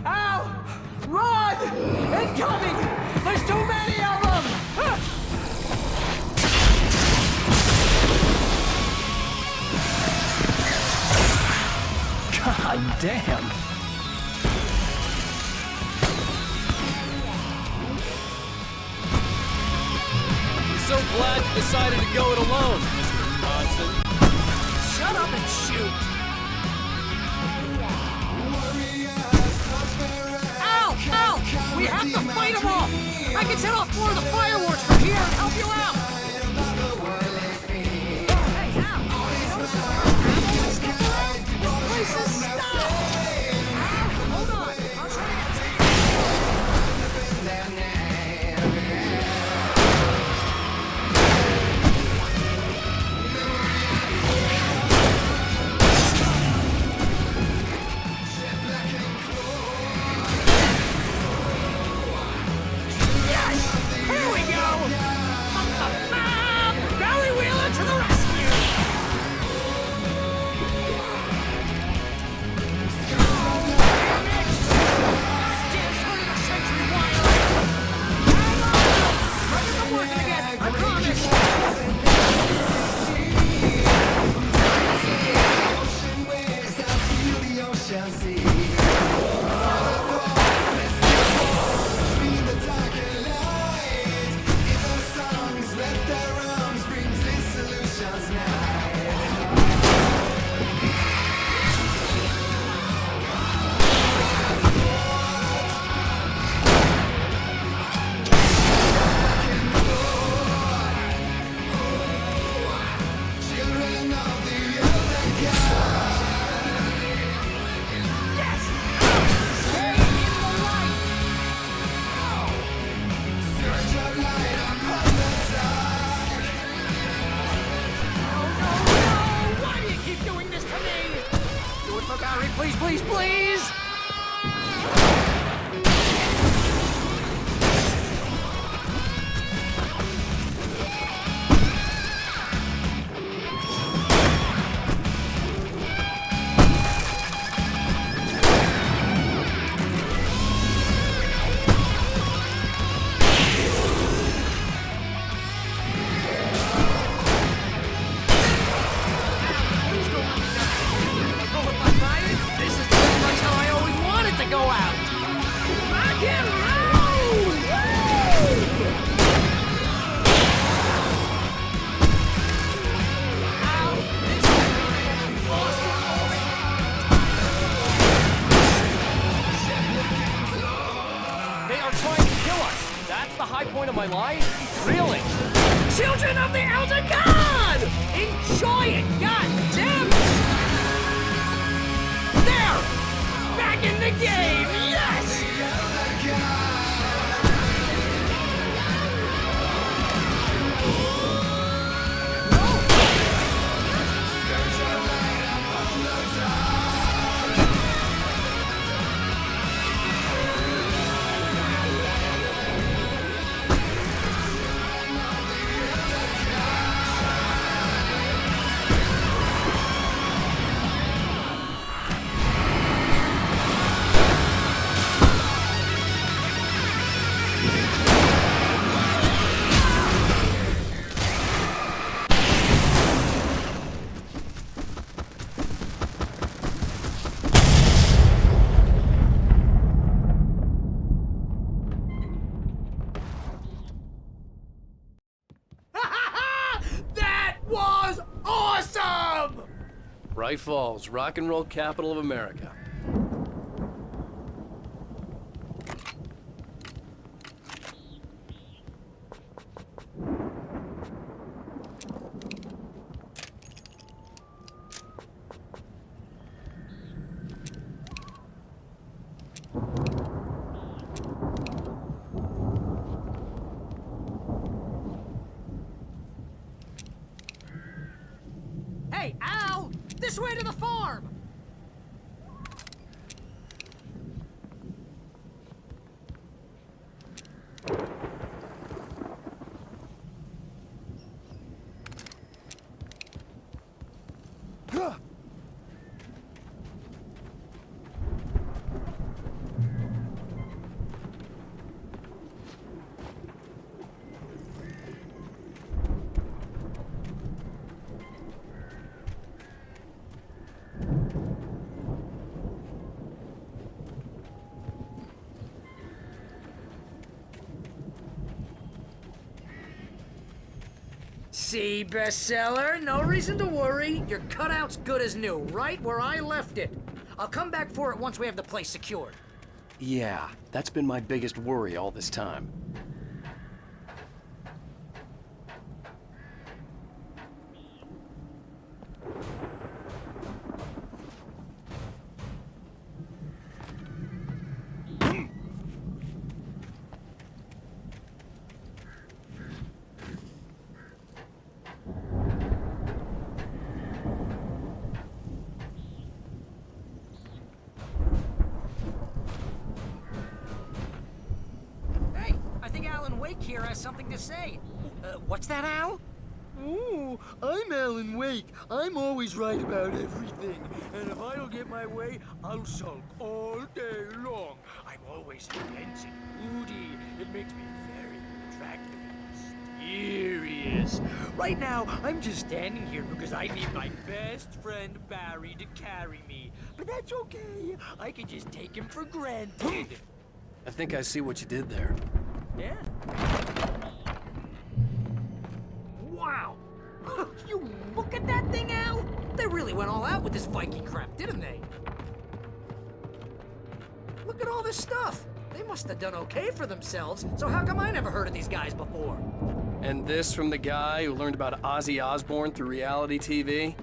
Al! Run! Incoming! There's too many of them! God damn! I'm so glad you decided to go it alone, Mr. Johnson. Shut up and shoot! Ow! Ow! We have to fight them off! I can set off more of the fireworks from here and help you out! Hey, Al! This place is stuck! Hold on! I'll try to get Please, please, please! Point of my life? Really? Children of the Elder God! Enjoy it, God damn it! There! Back in the game, yes! Bright Falls, rock and roll capital of America. Hey, Al! This way to the farm! See, bestseller, no reason to worry. Your cutout's good as new, right where I left it. I'll come back for it once we have the place secured. Yeah, that's been my biggest worry all this time. Here has something to say. What's that, Al? Ooh, I'm Alan Wake. I'm always right about everything. And if I don't get my way, I'll sulk all day long. I'm always intense and moody. It makes me very attractive and mysterious. Right now, I'm just standing here because I need my best friend Barry to carry me. But that's okay. I can just take him for granted. I think I see what you did there. Yeah. Wow! You look at that thing, Al! They really went all out with this Viking crap, didn't they? Look at all this stuff! They must have done okay for themselves, so how come I never heard of these guys before? And this from the guy who learned about Ozzy Osbourne through reality TV?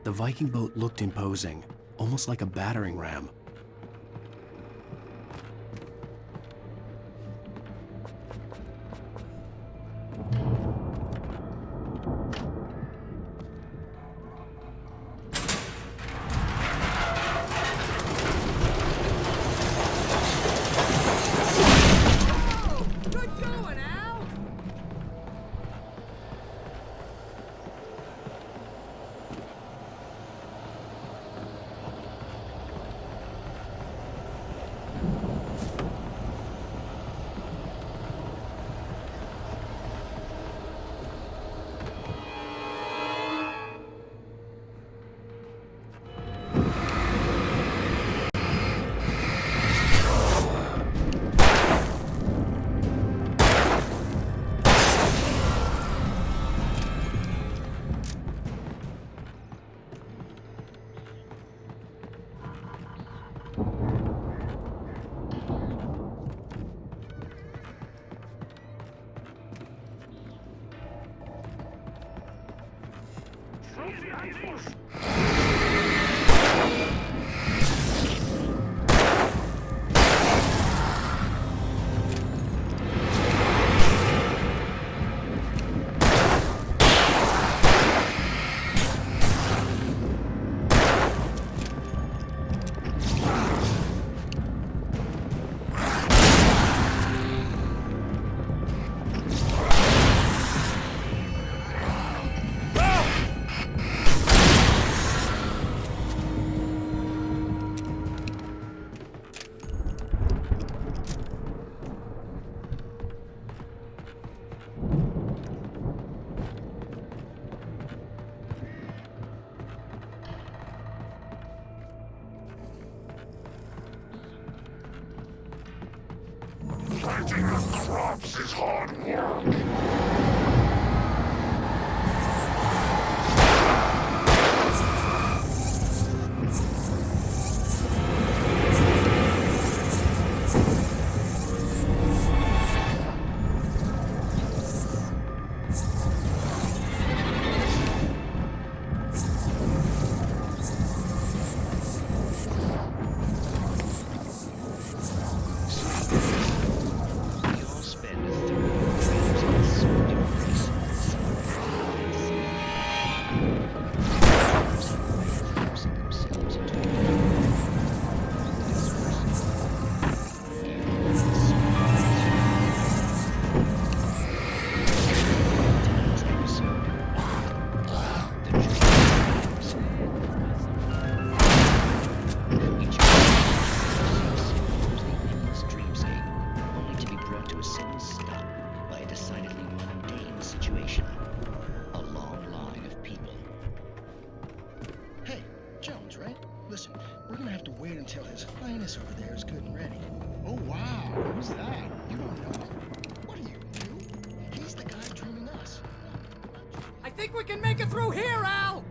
The Viking boat looked imposing, almost like a battering ram. Planting of crops is hard work. Listen, we're gonna have to wait until His Highness over there is good and ready. Oh, wow. Who's that? You don't know. What are you, new? He's the guy dreaming us. I think we can make it through here, Al!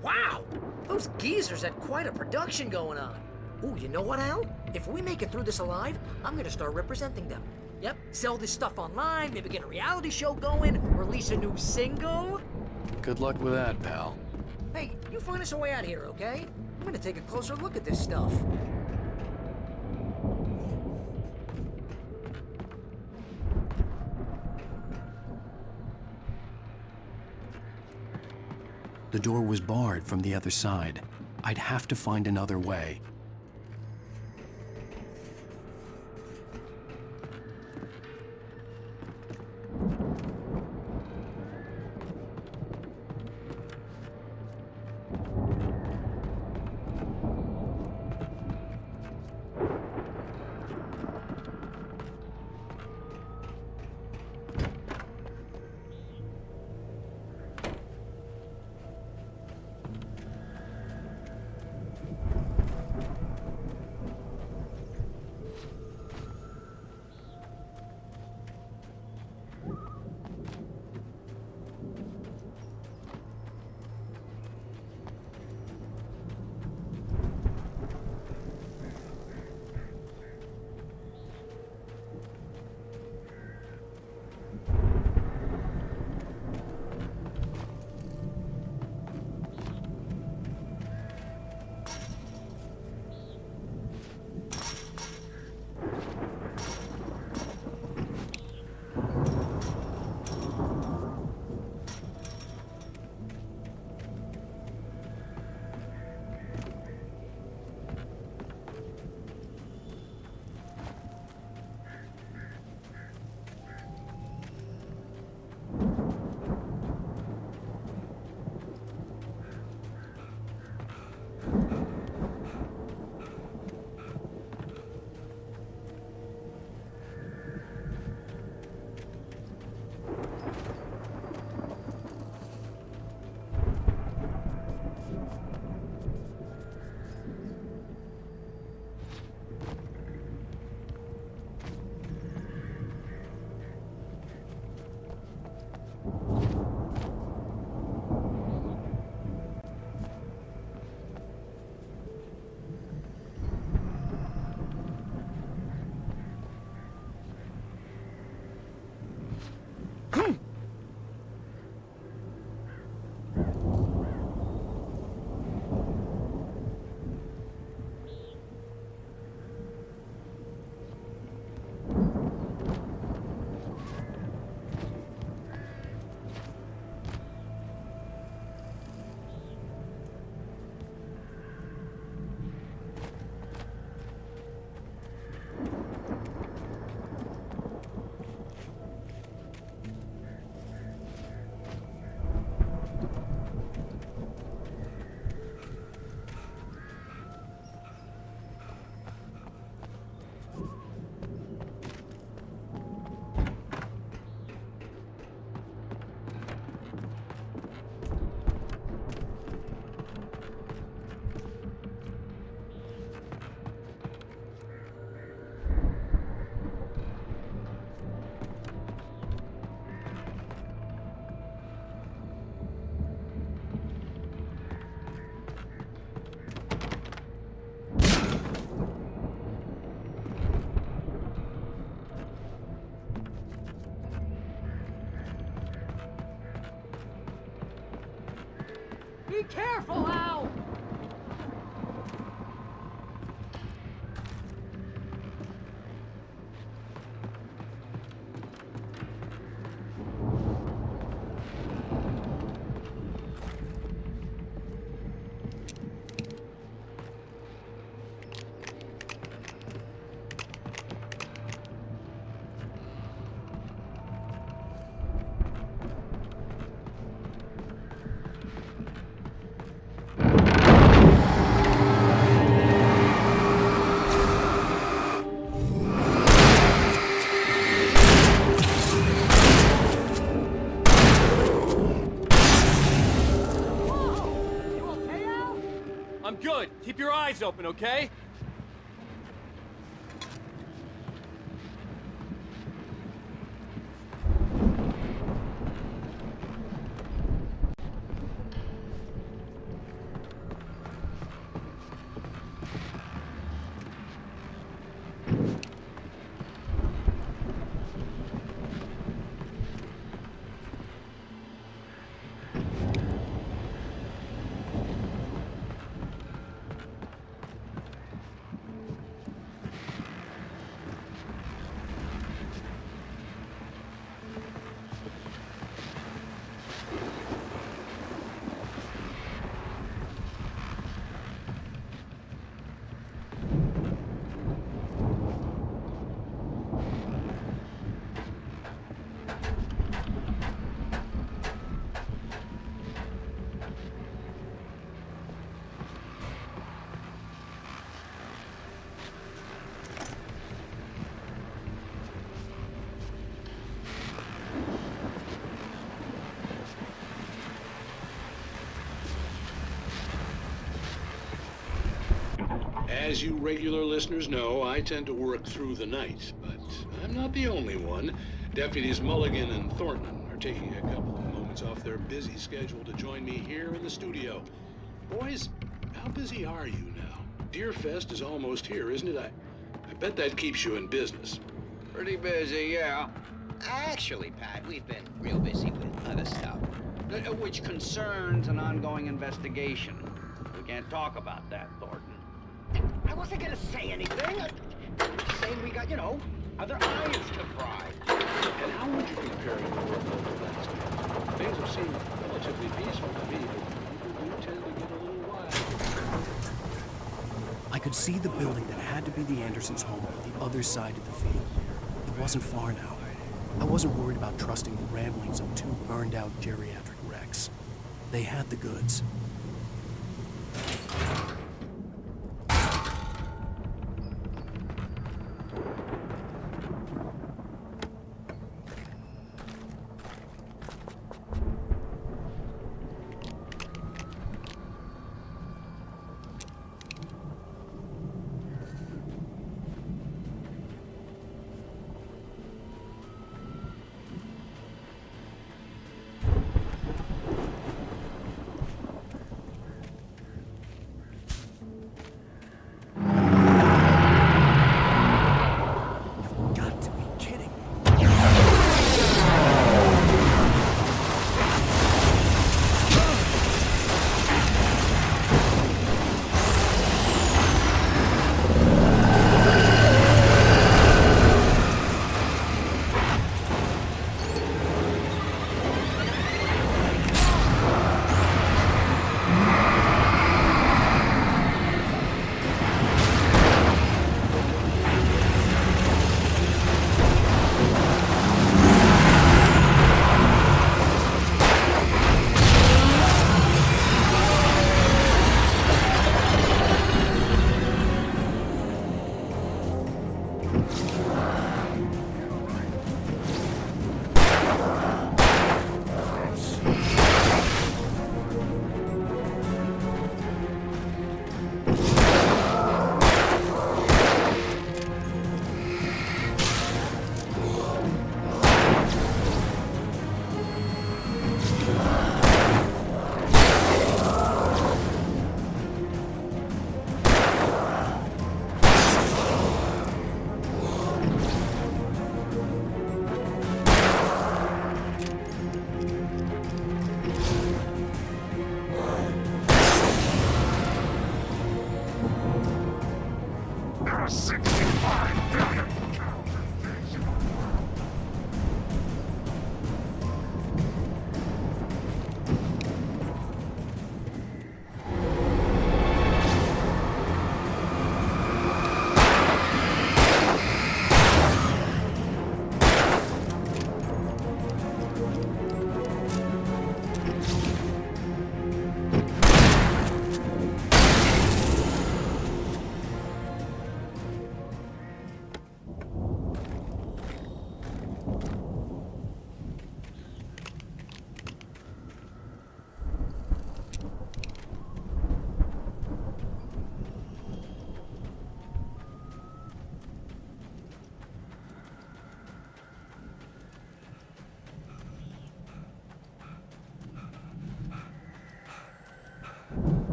Wow! Those geezers had quite a production going on. Ooh, you know what, Al? If we make it through this alive, I'm gonna start representing them. Yep, sell this stuff online, maybe get a reality show going, release a new single. Good luck with that, pal. Hey, you find us a way out of here, okay? I'm gonna take a closer look at this stuff. The door was barred from the other side. I'd have to find another way. Be careful, Al! I'm good. Keep your eyes open, okay? As you regular listeners know, I tend to work through the night, but I'm not the only one. Deputies Mulligan and Thornton are taking a couple of moments off their busy schedule to join me here in the studio. Boys, how busy are you now? Deerfest is almost here, isn't it? I bet that keeps you in business. Pretty busy, yeah. Actually, Pat, we've been real busy with other stuff, which concerns an ongoing investigation. We can't talk about that, Thornton. I wasn't gonna say anything. I'm just saying we got, other irons to fry. And how would you compare your work over the last year? Things have seemed relatively peaceful to me, but people do tend to get a little wild. I could see the building that had to be the Andersons' home on the other side of the field. It wasn't far now. I wasn't worried about trusting the ramblings of two burned-out geriatric wrecks. They had the goods.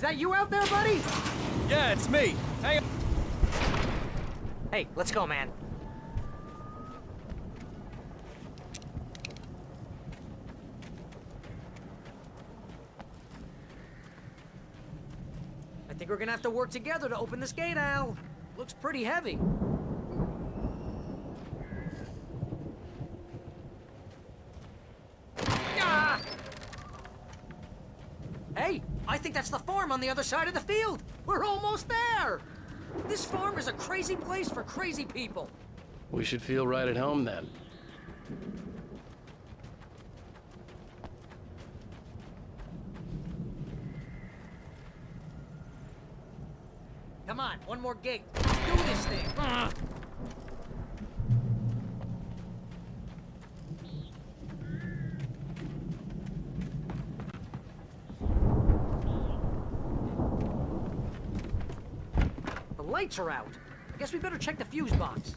that you out there, buddy? Yeah, it's me. Hey. Hey, let's go, man. I think we're gonna have to work together to open this gate, Al. Looks pretty heavy. Ah! Hey, I think that's the farm on the other side of the field. We're almost there. This farm is a crazy place for crazy people. We should feel right at home then. Come on, one more gate. Let's do this thing. The lights are out. I guess we better check the fuse box.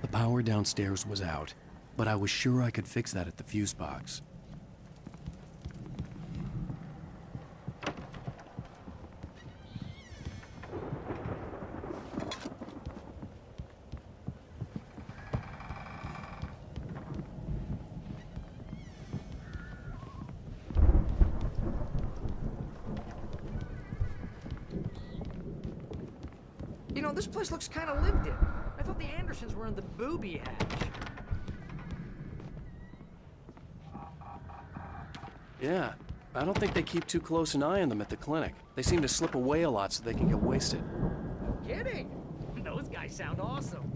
The power downstairs was out, but I was sure I could fix that at the fuse box. You know, this place looks kind of lived in. I thought the Andersons were in the booby hatch. Yeah, I don't think they keep too close an eye on them at the clinic. They seem to slip away a lot so they can get wasted. No kidding. Those guys sound awesome.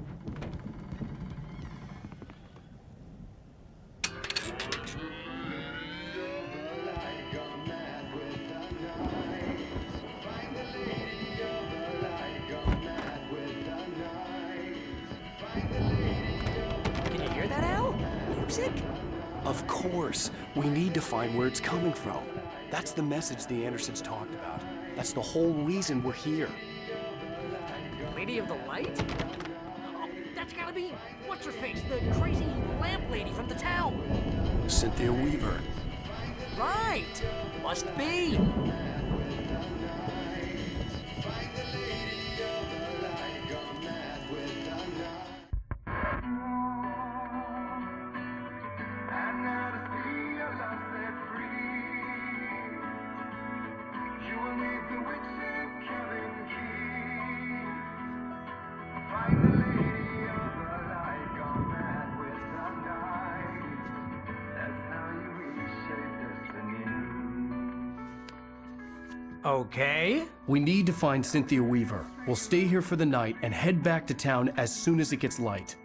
Can you hear that, Al? Music? Of course. We need to find where it's coming from. That's the message the Andersons talked about. That's the whole reason we're here. Lady of the Light? Oh, that's gotta be what's-her-face, the crazy lamp lady from the town. Cynthia Weaver. Right! Must be. Okay. We need to find Cynthia Weaver. We'll stay here for the night and head back to town as soon as it gets light.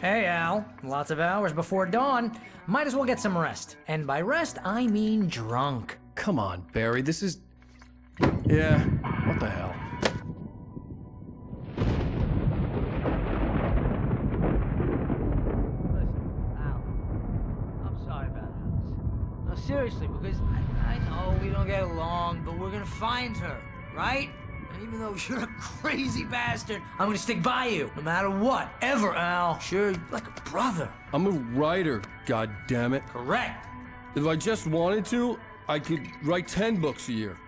Hey, Al. Lots of hours before dawn. Might as well get some rest. And by rest, I mean drunk. Come on, Barry, this is... Yeah, what the hell? Listen, Al, I'm sorry about Alice. No, seriously, because I know we don't get along, but we're gonna find her, right? And even though you're a crazy bastard, I'm gonna stick by you, no matter what, ever, Al. Sure, like a brother. I'm a writer, goddammit. Correct. If I just wanted to, I could write 10 books a year.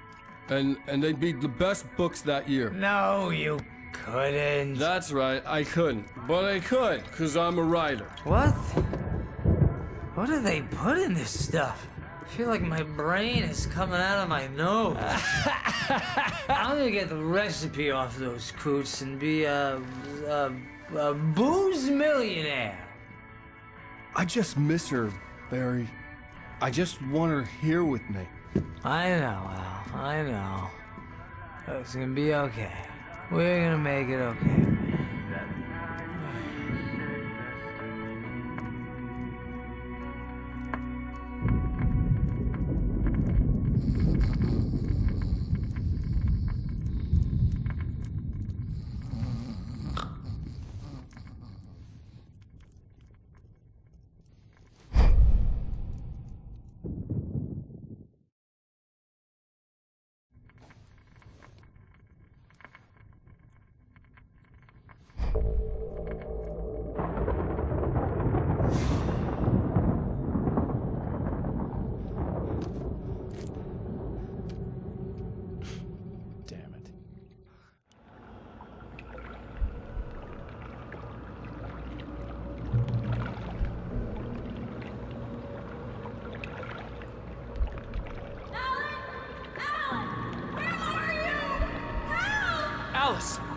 And they'd be the best books that year. No, you couldn't. That's right, I couldn't. But I could, because I'm a writer. What? What do they put in this stuff? I feel like my brain is coming out of my nose. I'm gonna get the recipe off those coots and be a booze millionaire. I just miss her, Barry. I just want her here with me. I know, Al. I know. It's gonna be okay. We're gonna make it okay.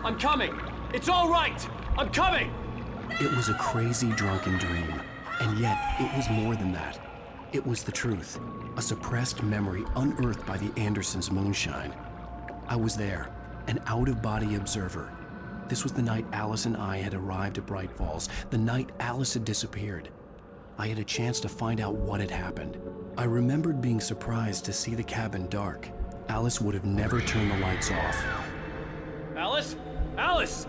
I'm coming. It's all right. I'm coming. It was a crazy, drunken dream, and yet it was more than that. It was the truth, a suppressed memory unearthed by the Andersons' moonshine. I was there, an out-of-body observer. This was the night Alice and I had arrived at Bright Falls, the night Alice had disappeared. I had a chance to find out what had happened. I remembered being surprised to see the cabin dark. Alice would have never turned the lights off. Alice? Alice!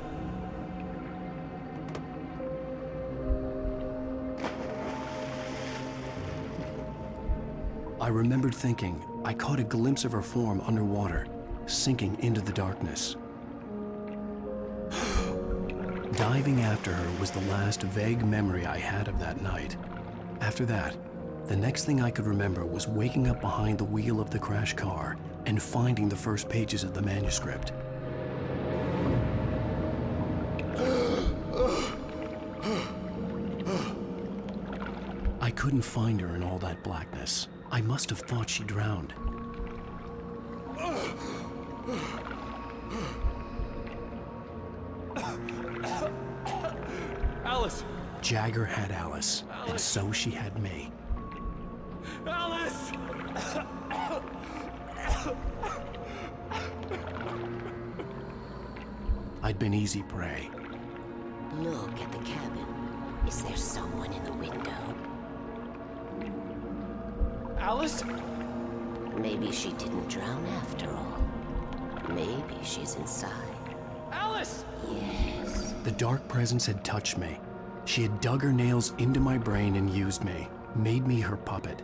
I remembered thinking I caught a glimpse of her form underwater, sinking into the darkness. Diving after her was the last vague memory I had of that night. After that, the next thing I could remember was waking up behind the wheel of the crashed car and finding the first pages of the manuscript. I couldn't find her in all that blackness. I must have thought she drowned. Alice! Jagger had Alice, and so she had me. Alice! I'd been easy prey. Look at the cabin. Is there someone in the window? Alice? Maybe she didn't drown after all. Maybe she's inside. Alice! Yes. The dark presence had touched me. She had dug her nails into my brain and used me, made me her puppet.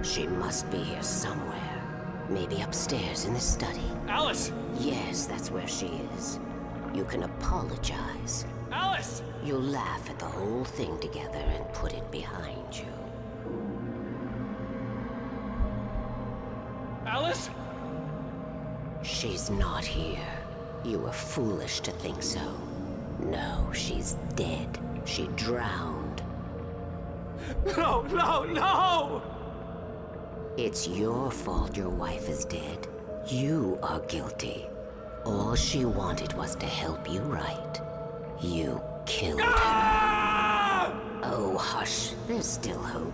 She must be here somewhere. Maybe upstairs in the study. Alice! Yes, that's where she is. You can apologize. Alice! You'll laugh at the whole thing together and put it behind you. Alice? She's not here. You were foolish to think so. No, she's dead. She drowned. No, no, no! It's your fault your wife is dead. You are guilty. All she wanted was to help you right. You killed her. Oh, hush. There's still hope.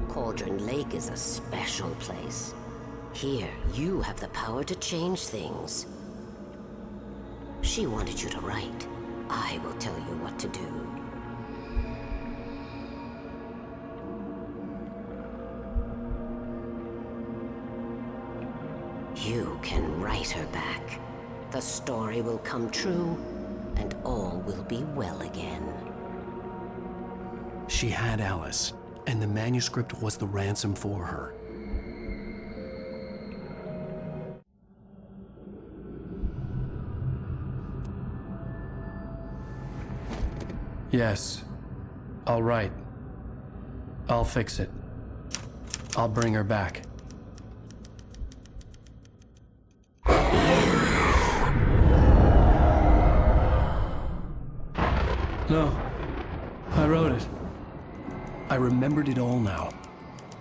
Cauldron Lake is a special place. Here, you have the power to change things. She wanted you to write. I will tell you what to do. You can write her back. The story will come true, and all will be well again. She had Alice, and the manuscript was the ransom for her. Yes, I'll write. I'll fix it. I'll bring her back. No, I wrote it. I remembered it all now.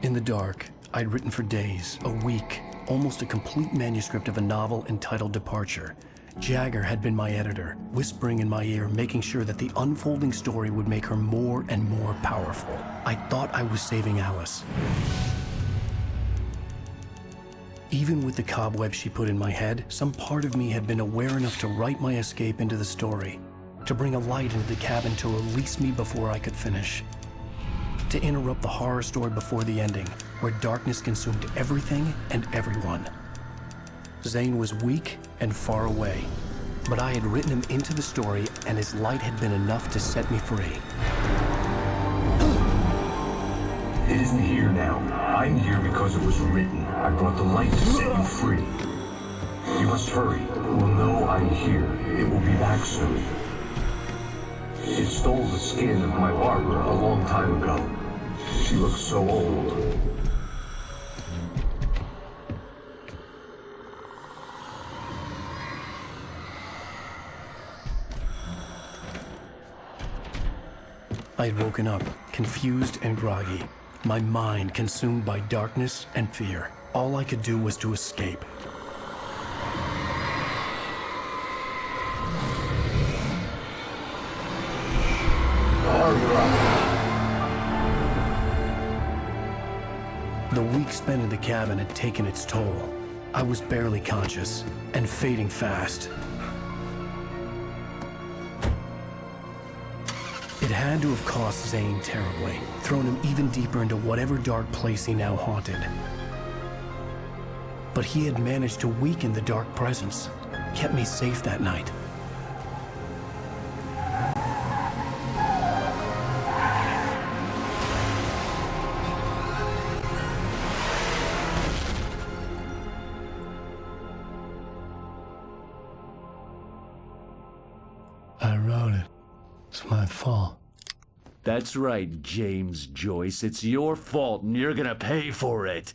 In the dark, I'd written for days, a week, almost a complete manuscript of a novel entitled Departure. Jagger had been my editor, whispering in my ear, making sure that the unfolding story would make her more and more powerful. I thought I was saving Alice. Even with the cobwebs she put in my head, some part of me had been aware enough to write my escape into the story, to bring a light into the cabin to release me before I could finish, to interrupt the horror story before the ending, where darkness consumed everything and everyone. Zane was weak and far away, but I had written him into the story, and his light had been enough to set me free. It isn't here now. I'm here because it was written. I brought the light to set you free. You must hurry. We'll know I'm here. It will be back soon. It stole the skin of my barber a long time ago. She looks so old. I had woken up, confused and groggy, my mind consumed by darkness and fear. All I could do was to escape. The week spent in the cabin had taken its toll. I was barely conscious and fading fast. It had to have cost Zane terribly, thrown him even deeper into whatever dark place he now haunted. But he had managed to weaken the dark presence, kept me safe that night. I wrote it. It's my fault. That's right, James Joyce. It's your fault, and you're gonna pay for it.